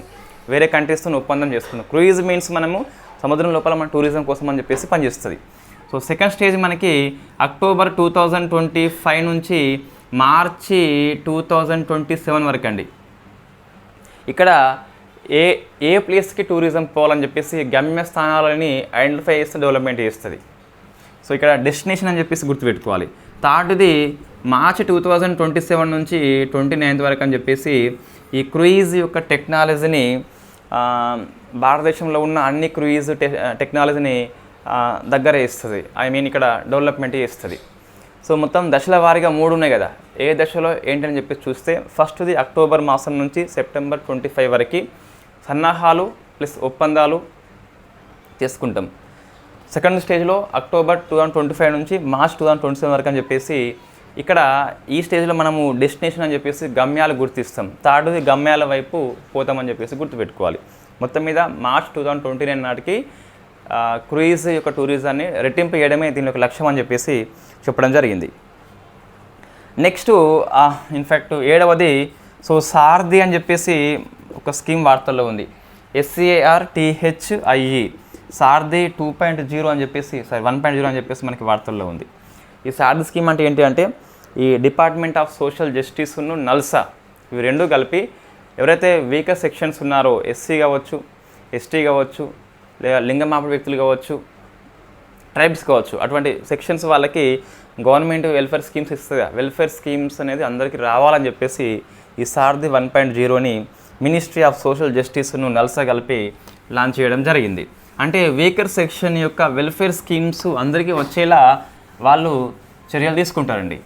వేరే కంట్రీస్తో ఒప్పందం చేసుకుంటాం. క్రూయిజ్ మీన్స్ మనము సముద్రం లోపల మన టూరిజం కోసం అని చెప్పేసి పనిచేస్తుంది. సో సెకండ్ స్టేజ్ మనకి అక్టోబర్ 2025 నుంచి మార్చి 2027 వరకు అండి. ఇక్కడ ఏ ప్లేస్కి టూరిజం పోవాలని చెప్పేసి గమ్యస్థానాలని ఐడెంటిఫై చేస్తే డెవలప్మెంట్ చేస్తుంది. సో ఇక్కడ డెస్టినేషన్ అని చెప్పేసి గుర్తుపెట్టుకోవాలి. థర్డ్ది మార్చి 2027 నుంచి 29 వరకు అని చెప్పేసి ఈ క్రూయిజ్ యొక్క టెక్నాలజీని భారతదేశంలో ఉన్న అన్ని క్రూయిజ్ టెక్నాలజీని దగ్గర ఇస్తుంది. ఇక్కడ డెవలప్మెంట్ చేస్తుంది. సో మొత్తం దశల వారీగా 3 ఉన్నాయి కదా, ఏ దశలో ఏంటని చెప్పేసి చూస్తే ఫస్ట్ది అక్టోబర్ మాసం నుంచి సెప్టెంబర్ 25 వరకు సన్నాహాలు ప్లస్ ఒప్పందాలు చేసుకుంటాం. సెకండ్ స్టేజ్లో అక్టోబర్ 2025 నుంచి మార్చ్ 2027 వరకు అని చెప్పేసి ఇక్కడ ఈ స్టేజ్లో మనము డెస్టినేషన్ అని చెప్పేసి గమ్యాలు గుర్తిస్తాం. థర్డ్ది గమ్యాల వైపు పోతామని చెప్పేసి గుర్తుపెట్టుకోవాలి. మొత్తం మీద మార్చ్ 2029 నాటికి క్రూయిజ్ యొక్క టూరిజాన్ని రెట్టింపు చేయడమే దీని యొక్క లక్ష్యం అని చెప్పేసి చెప్పడం జరిగింది. నెక్స్ట్ ఇన్ఫ్యాక్ట్ 7వది సో సారథి అని చెప్పేసి ఒక స్కీమ్ వార్తల్లో ఉంది. SARTHIE సారథి 2.0 అని చెప్పేసి 1.0 అని చెప్పేసి మనకి వార్తల్లో ఉంది. ఈ సారథి స్కీమ్ అంటే ఏంటి అంటే ఈ డిపార్ట్మెంట్ ఆఫ్ సోషల్ జస్టిస్ను నల్సా ఇవి రెండు కలిపి ఎవరైతే వీకర్ సెక్షన్స్ ఉన్నారో ఎస్సీ కావచ్చు, ఎస్టీ కావచ్చు, లేదా లింగమాపడ వ్యక్తులు కావచ్చు, ట్రైబ్స్ కావచ్చు, అటువంటి సెక్షన్స్ వాళ్ళకి గవర్నమెంట్ వెల్ఫేర్ స్కీమ్స్ ఇస్తుంది. వెల్ఫేర్ స్కీమ్స్ అనేది అందరికీ రావాలని చెప్పేసి ఈ సారథి 1.0ని మినిస్ట్రీ ఆఫ్ సోషల్ జస్టిస్ను నల్సా కలిపి లాంచ్ చేయడం జరిగింది. అంటే వీకర్ సెక్షన్ యొక్క వెల్ఫేర్ స్కీమ్స్ అందరికీ వచ్చేలా వాళ్ళు చర్యలు తీసుకుంటారండి.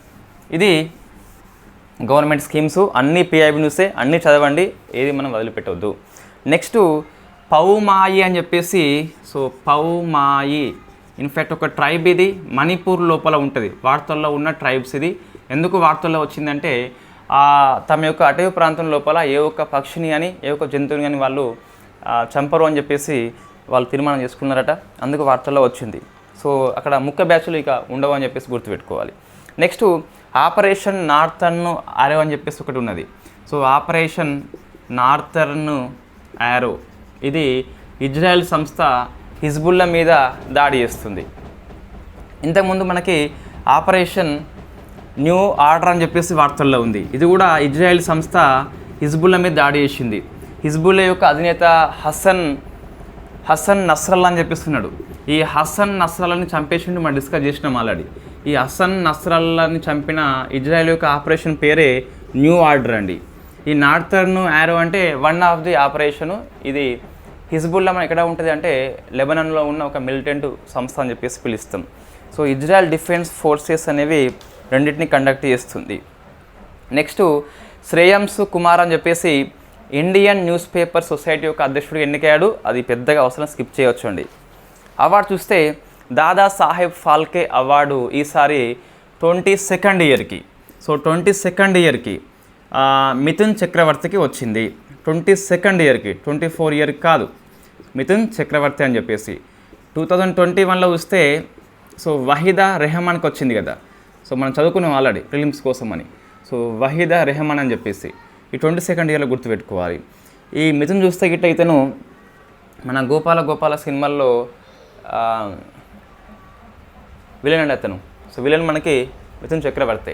ఇది గవర్నమెంట్ స్కీమ్స్ అన్ని PIB న్యూసే, అన్నీ చదవండి, ఏది మనం వదిలిపెట్టవద్దు. నెక్స్ట్ పౌమాయి అని చెప్పేసి సో పౌమాయి ఇన్ఫ్యాక్ట్ ఒక ట్రైబ్, ఇది మణిపూర్ లోపల ఉంటుంది. వార్తల్లో ఉన్న ట్రైబ్స్ ఇది. ఎందుకు వార్తల్లో వచ్చిందంటే తమ యొక్క అటవీ ప్రాంతం లోపల ఏ ఒక్క పక్షిని కానీ ఏ ఒక్క జంతువుని కానీ వాళ్ళు చంపరు అని చెప్పేసి వాళ్ళు తీర్మానం చేసుకున్నారట, అందుకు వార్తల్లో వచ్చింది. సో అక్కడ ముక్క బ్యాచ్లు ఇక ఉండవు అని చెప్పేసి గుర్తుపెట్టుకోవాలి. నెక్స్ట్ ఆపరేషన్ నార్థర్న్ ఆరో అని చెప్పేసి ఒకటి ఉన్నది. సో ఆపరేషన్ నార్థర్న్ ఆరో ఇది ఇజ్రాయెల్ సంస్థ హిజ్బుల్లా మీద దాడి చేస్తుంది. ఇంతకుముందు మనకి ఆపరేషన్ న్యూ ఆర్డర్ అని చెప్పేసి వార్తల్లో ఉంది. ఇది కూడా ఇజ్రాయెల్ సంస్థ హిజ్బుల్లా మీద దాడి చేసింది. హిజ్బుల్లా యొక్క అధినేత హసన్ నస్రల్లా అని చెప్పిస్తున్నాడు. ఈ హసన్ నస్రల్లాని చంపేసిండు మనం డిస్కస్ చేసినాం ఆల్రెడీ. ఈ హసన్ నస్రల్లాని చంపిన ఇజ్రాయెల్ యొక్క ఆపరేషన్ పేరే న్యూ ఆర్డర్ అండి. ఈ నార్థర్న్ ఆరో అంటే వన్ ఆఫ్ ది ఆపరేషను. ఇది హిజ్బుల్లా మనం ఎక్కడ ఉంటుంది అంటే లెబనాన్లో ఉన్న ఒక మిలిటెంట్ సంస్థ అని చెప్పేసి పిలుస్తాం. సో ఇజ్రాయెల్ డిఫెన్స్ ఫోర్సెస్ అనేవి రెండింటిని కండక్ట్ చేస్తుంది. నెక్స్ట్ శ్రేయాంశ్ కుమార్ అని చెప్పేసి ఇండియన్ న్యూస్ పేపర్ సొసైటీ యొక్క అధ్యక్షుడు ఎన్నికయ్యాడు. అది పెద్దగా అవసరం, స్కిప్ చేయవచ్చు అండి. అవార్డు చూస్తే దాదా సాహెబ్ ఫాల్కే అవార్డు ఈసారి 22nd ఇయర్కి, సో 22nd ఇయర్కి మిథున్ చక్రవర్తికి వచ్చింది. 22nd ఇయర్కి, 24 ఇయర్కి కాదు, మిథున్ చక్రవర్తి అని చెప్పేసి. 2021లో చూస్తే సో వహీదా రెహమాన్కి వచ్చింది కదా. సో మనం చదువుకున్నాం ఆల్రెడీ ప్రిలిమ్స్ కోసం అని. సో వహీదా రెహమాన్ అని చెప్పేసి ఈ 22nd ఇయర్లో గుర్తుపెట్టుకోవాలి. ఈ మిథున్ చూస్తే గిట్ట ఇతను మన గోపాల సినిమాల్లో విలన్ అండి అతను. సో విలన్ మనకి మిథున్ చక్రవర్తి.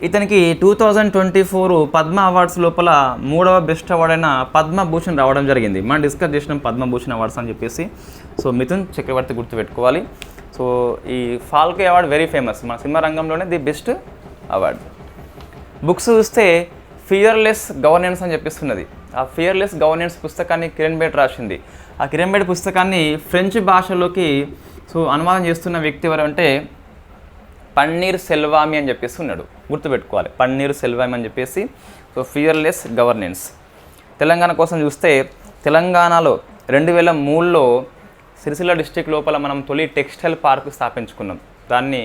ఇతనికి 2024 పద్మ అవార్డ్స్ లోపల 3వ బెస్ట్ అవార్డ్ అయిన పద్మభూషణ్ రావడం జరిగింది. మనం డిస్కస్ చేసినాం పద్మభూషణ్ అవార్డ్స్ అని చెప్పేసి. సో మిథున్ చక్రవర్తి గుర్తుపెట్టుకోవాలి. సో ఈ ఫాల్కే అవార్డ్ వెరీ ఫేమస్, మన సినిమా రంగంలోనే ది బెస్ట్ అవార్డ్. బుక్స్ చూస్తే ఫియర్లెస్ గవర్నెన్స్ అని చెప్పిస్తున్నది. ఆ ఫియర్లెస్ గవర్నెన్స్ పుస్తకాన్ని కిరణ్ బేడ్ రాసింది. ఆ కిరణ్ బేడ్ పుస్తకాన్ని ఫ్రెంచ్ భాషలోకి సో అనువాదం చేస్తున్న వ్యక్తి ఎవరు అంటే పన్నీర్ సెల్వామి అని చెప్పేసి ఉన్నాడు, గుర్తుపెట్టుకోవాలి. పన్నీర్ సెల్వామి అని చెప్పేసి. So fearless governance. తెలంగాణ కోసం చూస్తే తెలంగాణలో 2003లో సిరిసిల్ల డిస్ట్రిక్ట్ లోపల మనం తొలి టెక్స్టైల్ పార్క్ స్థాపించుకున్నాం. దాన్ని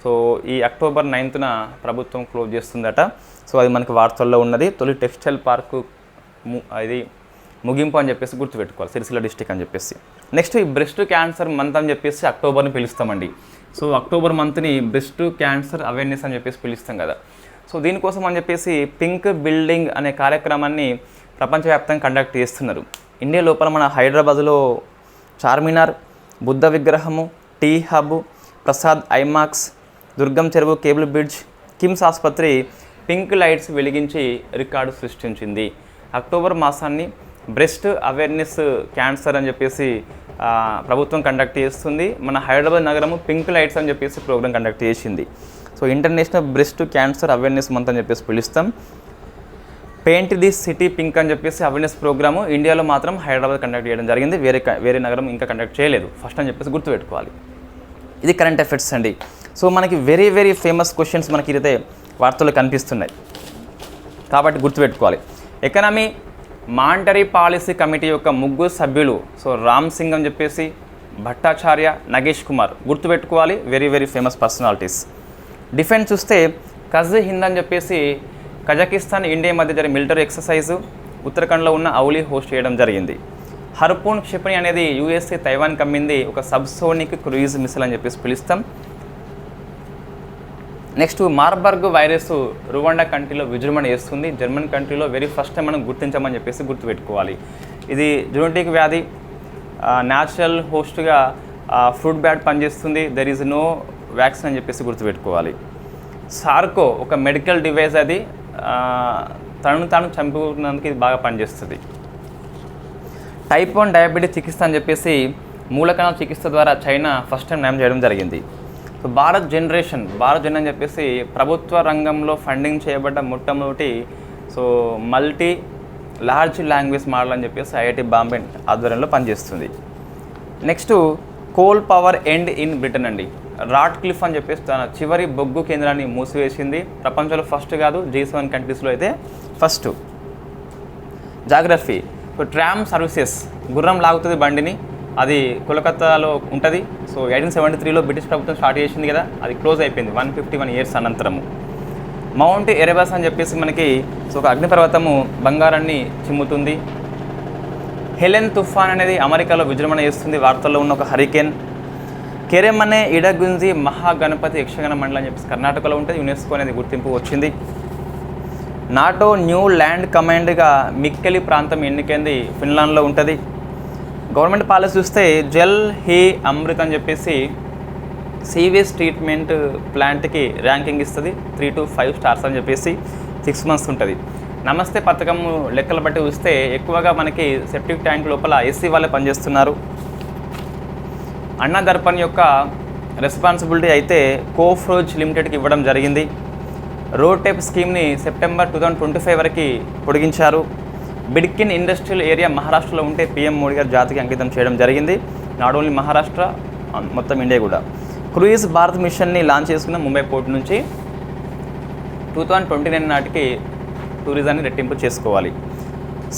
సో ఈ October 9th ప్రభుత్వం క్లోజ్ చేస్తుందట. సో అది మనకి వార్తల్లో ఉన్నది. తొలి టెక్స్టైల్ పార్కు ఇది ముగింపు అని చెప్పేసి గుర్తుపెట్టుకోవాలి, సిరిసిల్ల డిస్ట్రిక్ట్ అని చెప్పేసి. నెక్స్ట్ ఈ బ్రెస్ట్ క్యాన్సర్ మంత్ అని చెప్పేసి అక్టోబర్ని పిలుస్తామండి. సో అక్టోబర్ మంత్ని బ్రెస్ట్ క్యాన్సర్ అవేర్నెస్ అని చెప్పేసి పిలుస్తాం కదా. సో దీనికోసం అని చెప్పేసి పింక్ బిల్డింగ్ అనే కార్యక్రమాన్ని ప్రపంచవ్యాప్తంగా కండక్ట్ చేస్తున్నారు. ఇండియా లోపల మన హైదరాబాద్లో చార్మినార్, బుద్ధ విగ్రహము, టీ హబ్, ప్రసాద్ ఐమాక్స్, దుర్గం చెరువు కేబుల్ బ్రిడ్జ్, కిమ్స్ ఆసుపత్రి పింక్ లైట్స్ వెలిగించి రికార్డు సృష్టించింది. అక్టోబర్ మాసాన్ని బ్రెస్ట్ అవేర్నెస్ క్యాన్సర్ అని చెప్పేసి ప్రభుత్వం కండక్ట్ చేస్తుంది. మన హైదరాబాద్ నగరము పింక్ లైట్స్ అని చెప్పేసి ప్రోగ్రామ్ కండక్ట్ చేసింది. So international breast cancer awareness month అని చెప్పేసి పిలుస్తాం. పెయింట్ ది సిటీ పింక్ అని చెప్పేసి అవేర్నెస్ ప్రోగ్రాము ఇండియాలో మాత్రం హైదరాబాద్ కండక్ట్ చేయడం జరిగింది. వేరే నగరం ఇంకా కండక్ట్ చేయలేదు ఫస్ట్ అని చెప్పేసి గుర్తుపెట్టుకోవాలి. ఇది కరెంట్ అఫైర్స్ అండి. సో మనకి వెరీ ఫేమస్ క్వశ్చన్స్ మనకి ఇదైతే వార్తలు కనిపిస్తున్నాయి కాబట్టి గుర్తుపెట్టుకోవాలి. ఎకనామీ మానిటరీ పాలసీ కమిటీ యొక్క 3 సభ్యులు సో రామ్ సింగ్ అని చెప్పేసి, భట్టాచార్య, నగేష్ కుమార్ గుర్తుపెట్టుకోవాలి. Very famous personalities. డిఫెన్స్ చూస్తే కజ్ హింద్ అని చెప్పేసి కజకిస్తాన్ ఇండియా మధ్య జరిగే మిలిటరీ ఎక్సర్సైజు ఉత్తరాఖండ్లో ఉన్న ఔలీ హోస్ట్ చేయడం జరిగింది. హర్పూన్ క్షిపణి అనేది USA తైవాన్ కమ్మింది ఒక సబ్సోనిక్ క్రూయిజ్ మిసైల్ అని చెప్పేసి పిలుస్తాం. నెక్స్ట్ మార్బర్గ్ వైరస్ రువాండా కంట్రీలో విజృంభణ చేస్తుంది. జర్మన్ కంట్రీలో వెరీ ఫస్ట్ టైం మనం గుర్తించామని చెప్పేసి గుర్తుపెట్టుకోవాలి. ఇది జూనోటిక్ వ్యాధి, న్యాచురల్ హోస్ట్గా ఫ్రూట్ బ్యాట్ పనిచేస్తుంది. దెర్ ఈజ్ నో వ్యాక్సిన్ అని చెప్పేసి గుర్తుపెట్టుకోవాలి. సార్కో ఒక మెడికల్ డివైస్, అది తనను తాను చంపుకున్నందుకు ఇది బాగా పనిచేస్తుంది. టైప్ 1 డయాబెటీస్ చికిత్స అని చెప్పేసి మూలకణాల చికిత్స ద్వారా చైనా ఫస్ట్ టైం నయం చేయడం జరిగింది. సో భారత్ జనరేషన్ అని చెప్పేసి ప్రభుత్వ రంగంలో ఫండింగ్ చేయబడ్డ మొట్టమొదటి so multi large language model అని చెప్పేసి IIT బాంబే ఆధ్వర్యంలో పనిచేస్తుంది. Next coal power end in Britain అండి. రాట్ క్లిఫ్ అని చెప్పేసి తన చివరి బొగ్గు కేంద్రాన్ని మూసివేసింది. ప్రపంచంలో ఫస్ట్ కాదు, G7 కంట్రీస్లో అయితే first. Geography. So tram services, గుర్రం లాగుతుంది బండిని, అది కోల్కతాలో ఉంటుంది. సో 1873లో బ్రిటిష్ ప్రభుత్వం స్టార్ట్ చేసింది కదా, అది క్లోజ్ అయిపోయింది 151 years అనంతరము. మౌంట్ ఎరెబస్ అని చెప్పేసి మనకి సో ఒక అగ్నిపర్వతము బంగారాన్ని చిమ్ముతుంది. హెలెన్ తుఫాన్ అనేది అమెరికాలో విజృంభణ చేస్తుంది, వార్తల్లో ఉన్న ఒక హరికేన్. కెరెమనే ఇడగుంజి మహాగణపతి యక్షగాన మండలం అని చెప్పేసి కర్ణాటకలో ఉంటుంది, యునెస్కో అనేది గుర్తింపు వచ్చింది. నాటో న్యూ ల్యాండ్ కమాండ్గా మిక్కెలి ప్రాంతం ఎన్నికైంది, ఫిన్లాండ్లో ఉంటుంది. గవర్నమెంట్ పాలసీ చూస్తే జల్ హీ అమృత్ అని చెప్పేసి సీవేజ్ ట్రీట్మెంట్ ప్లాంట్కి ర్యాంకింగ్ ఇస్తుంది. 3 to 5 stars అని చెప్పేసి 6 months ఉంటుంది. నమస్తే పథకం లెక్కలు బట్టి చూస్తే ఎక్కువగా మనకి సెప్టిక్ ట్యాంక్ లోపల SC వాళ్ళే పనిచేస్తున్నారు. అన్నా దర్పణ్ యొక్క రెస్పాన్సిబిలిటీ అయితే కోఫ్రోజ్ లిమిటెడ్కి ఇవ్వడం జరిగింది. రోడ్ టెప్ స్కీమ్ని సెప్టెంబర్ 2025 వరకు పొడిగించారు. బిడ్కిన్ ఇండస్ట్రియల్ ఏరియా మహారాష్ట్రలో ఉంటే పీఎం మోడీ గారు జాతికి అంకితం చేయడం జరిగింది. నాట్ ఓన్లీ మహారాష్ట్ర, మొత్తం ఇండియా కూడా. క్రూయిజ్ భారత్ మిషన్ని లాంచ్ చేసుకున్న ముంబై పోర్ట్ నుంచి 2029 నాటికి టూరిజాన్ని రెట్టింపు చేసుకోవాలి.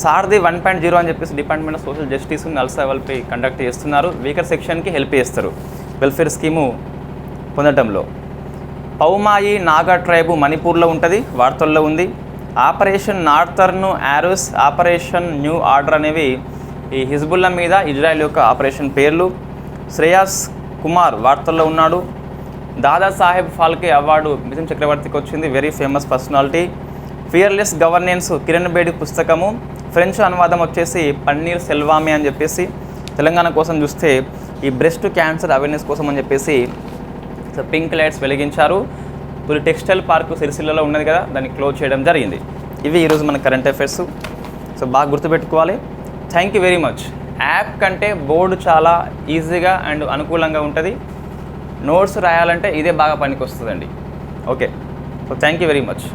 సారథి 1.0 అని చెప్పేసి డిపార్ట్మెంట్ ఆఫ్ సోషల్ జస్టిస్ నల్సావల్పై కండక్ట్ చేస్తున్నారు. వీకర్ సెక్షన్కి హెల్ప్ చేస్తారు వెల్ఫేర్ స్కీము పొందడంలో. పౌమాయి నాగా ట్రైబు మణిపూర్లో ఉంటుంది, వార్తల్లో ఉంది. Operation northern arrows, operation new order అనేవి ఈ హిజ్బుల్లా మీద ఇజ్రాయెల్ యొక్క ఆపరేషన్ పేర్లు. శ్రేయాస్ కుమార్ వార్తల్లో ఉన్నాడు. దాదాసాహెబ్ ఫాల్కే అవార్డు మిథున్ చక్రవర్తికి వచ్చింది, very famous personality. Fearless governance Kiran Bedi పుస్తకము, ఫ్రెంచ్ అనువాదం వచ్చేసి పన్నీర్ సెల్వామే అని చెప్పేసి. తెలంగాణ కోసం చూస్తే ఈ బ్రెస్ట్ క్యాన్సర్ అవేర్నెస్ కోసం అని చెప్పేసి పింక్ లైట్స్ వెలిగించారు. తొలి టెక్స్టైల్ పార్క్ సిరిసిల్లలో ఉన్నది కదా, దాన్ని క్లోజ్ చేయడం జరిగింది. ఇవి ఈరోజు మన కరెంట్ అఫైర్స్. సో బాగా గుర్తుపెట్టుకోవాలి. Thank you very much. App కంటే బోర్డు చాలా ఈజీగా అండ్ అనుకూలంగా ఉంటుంది. నోట్స్ రాయాలంటే ఇదే బాగా పనికి వస్తుందండి. Okay, so thank you very much.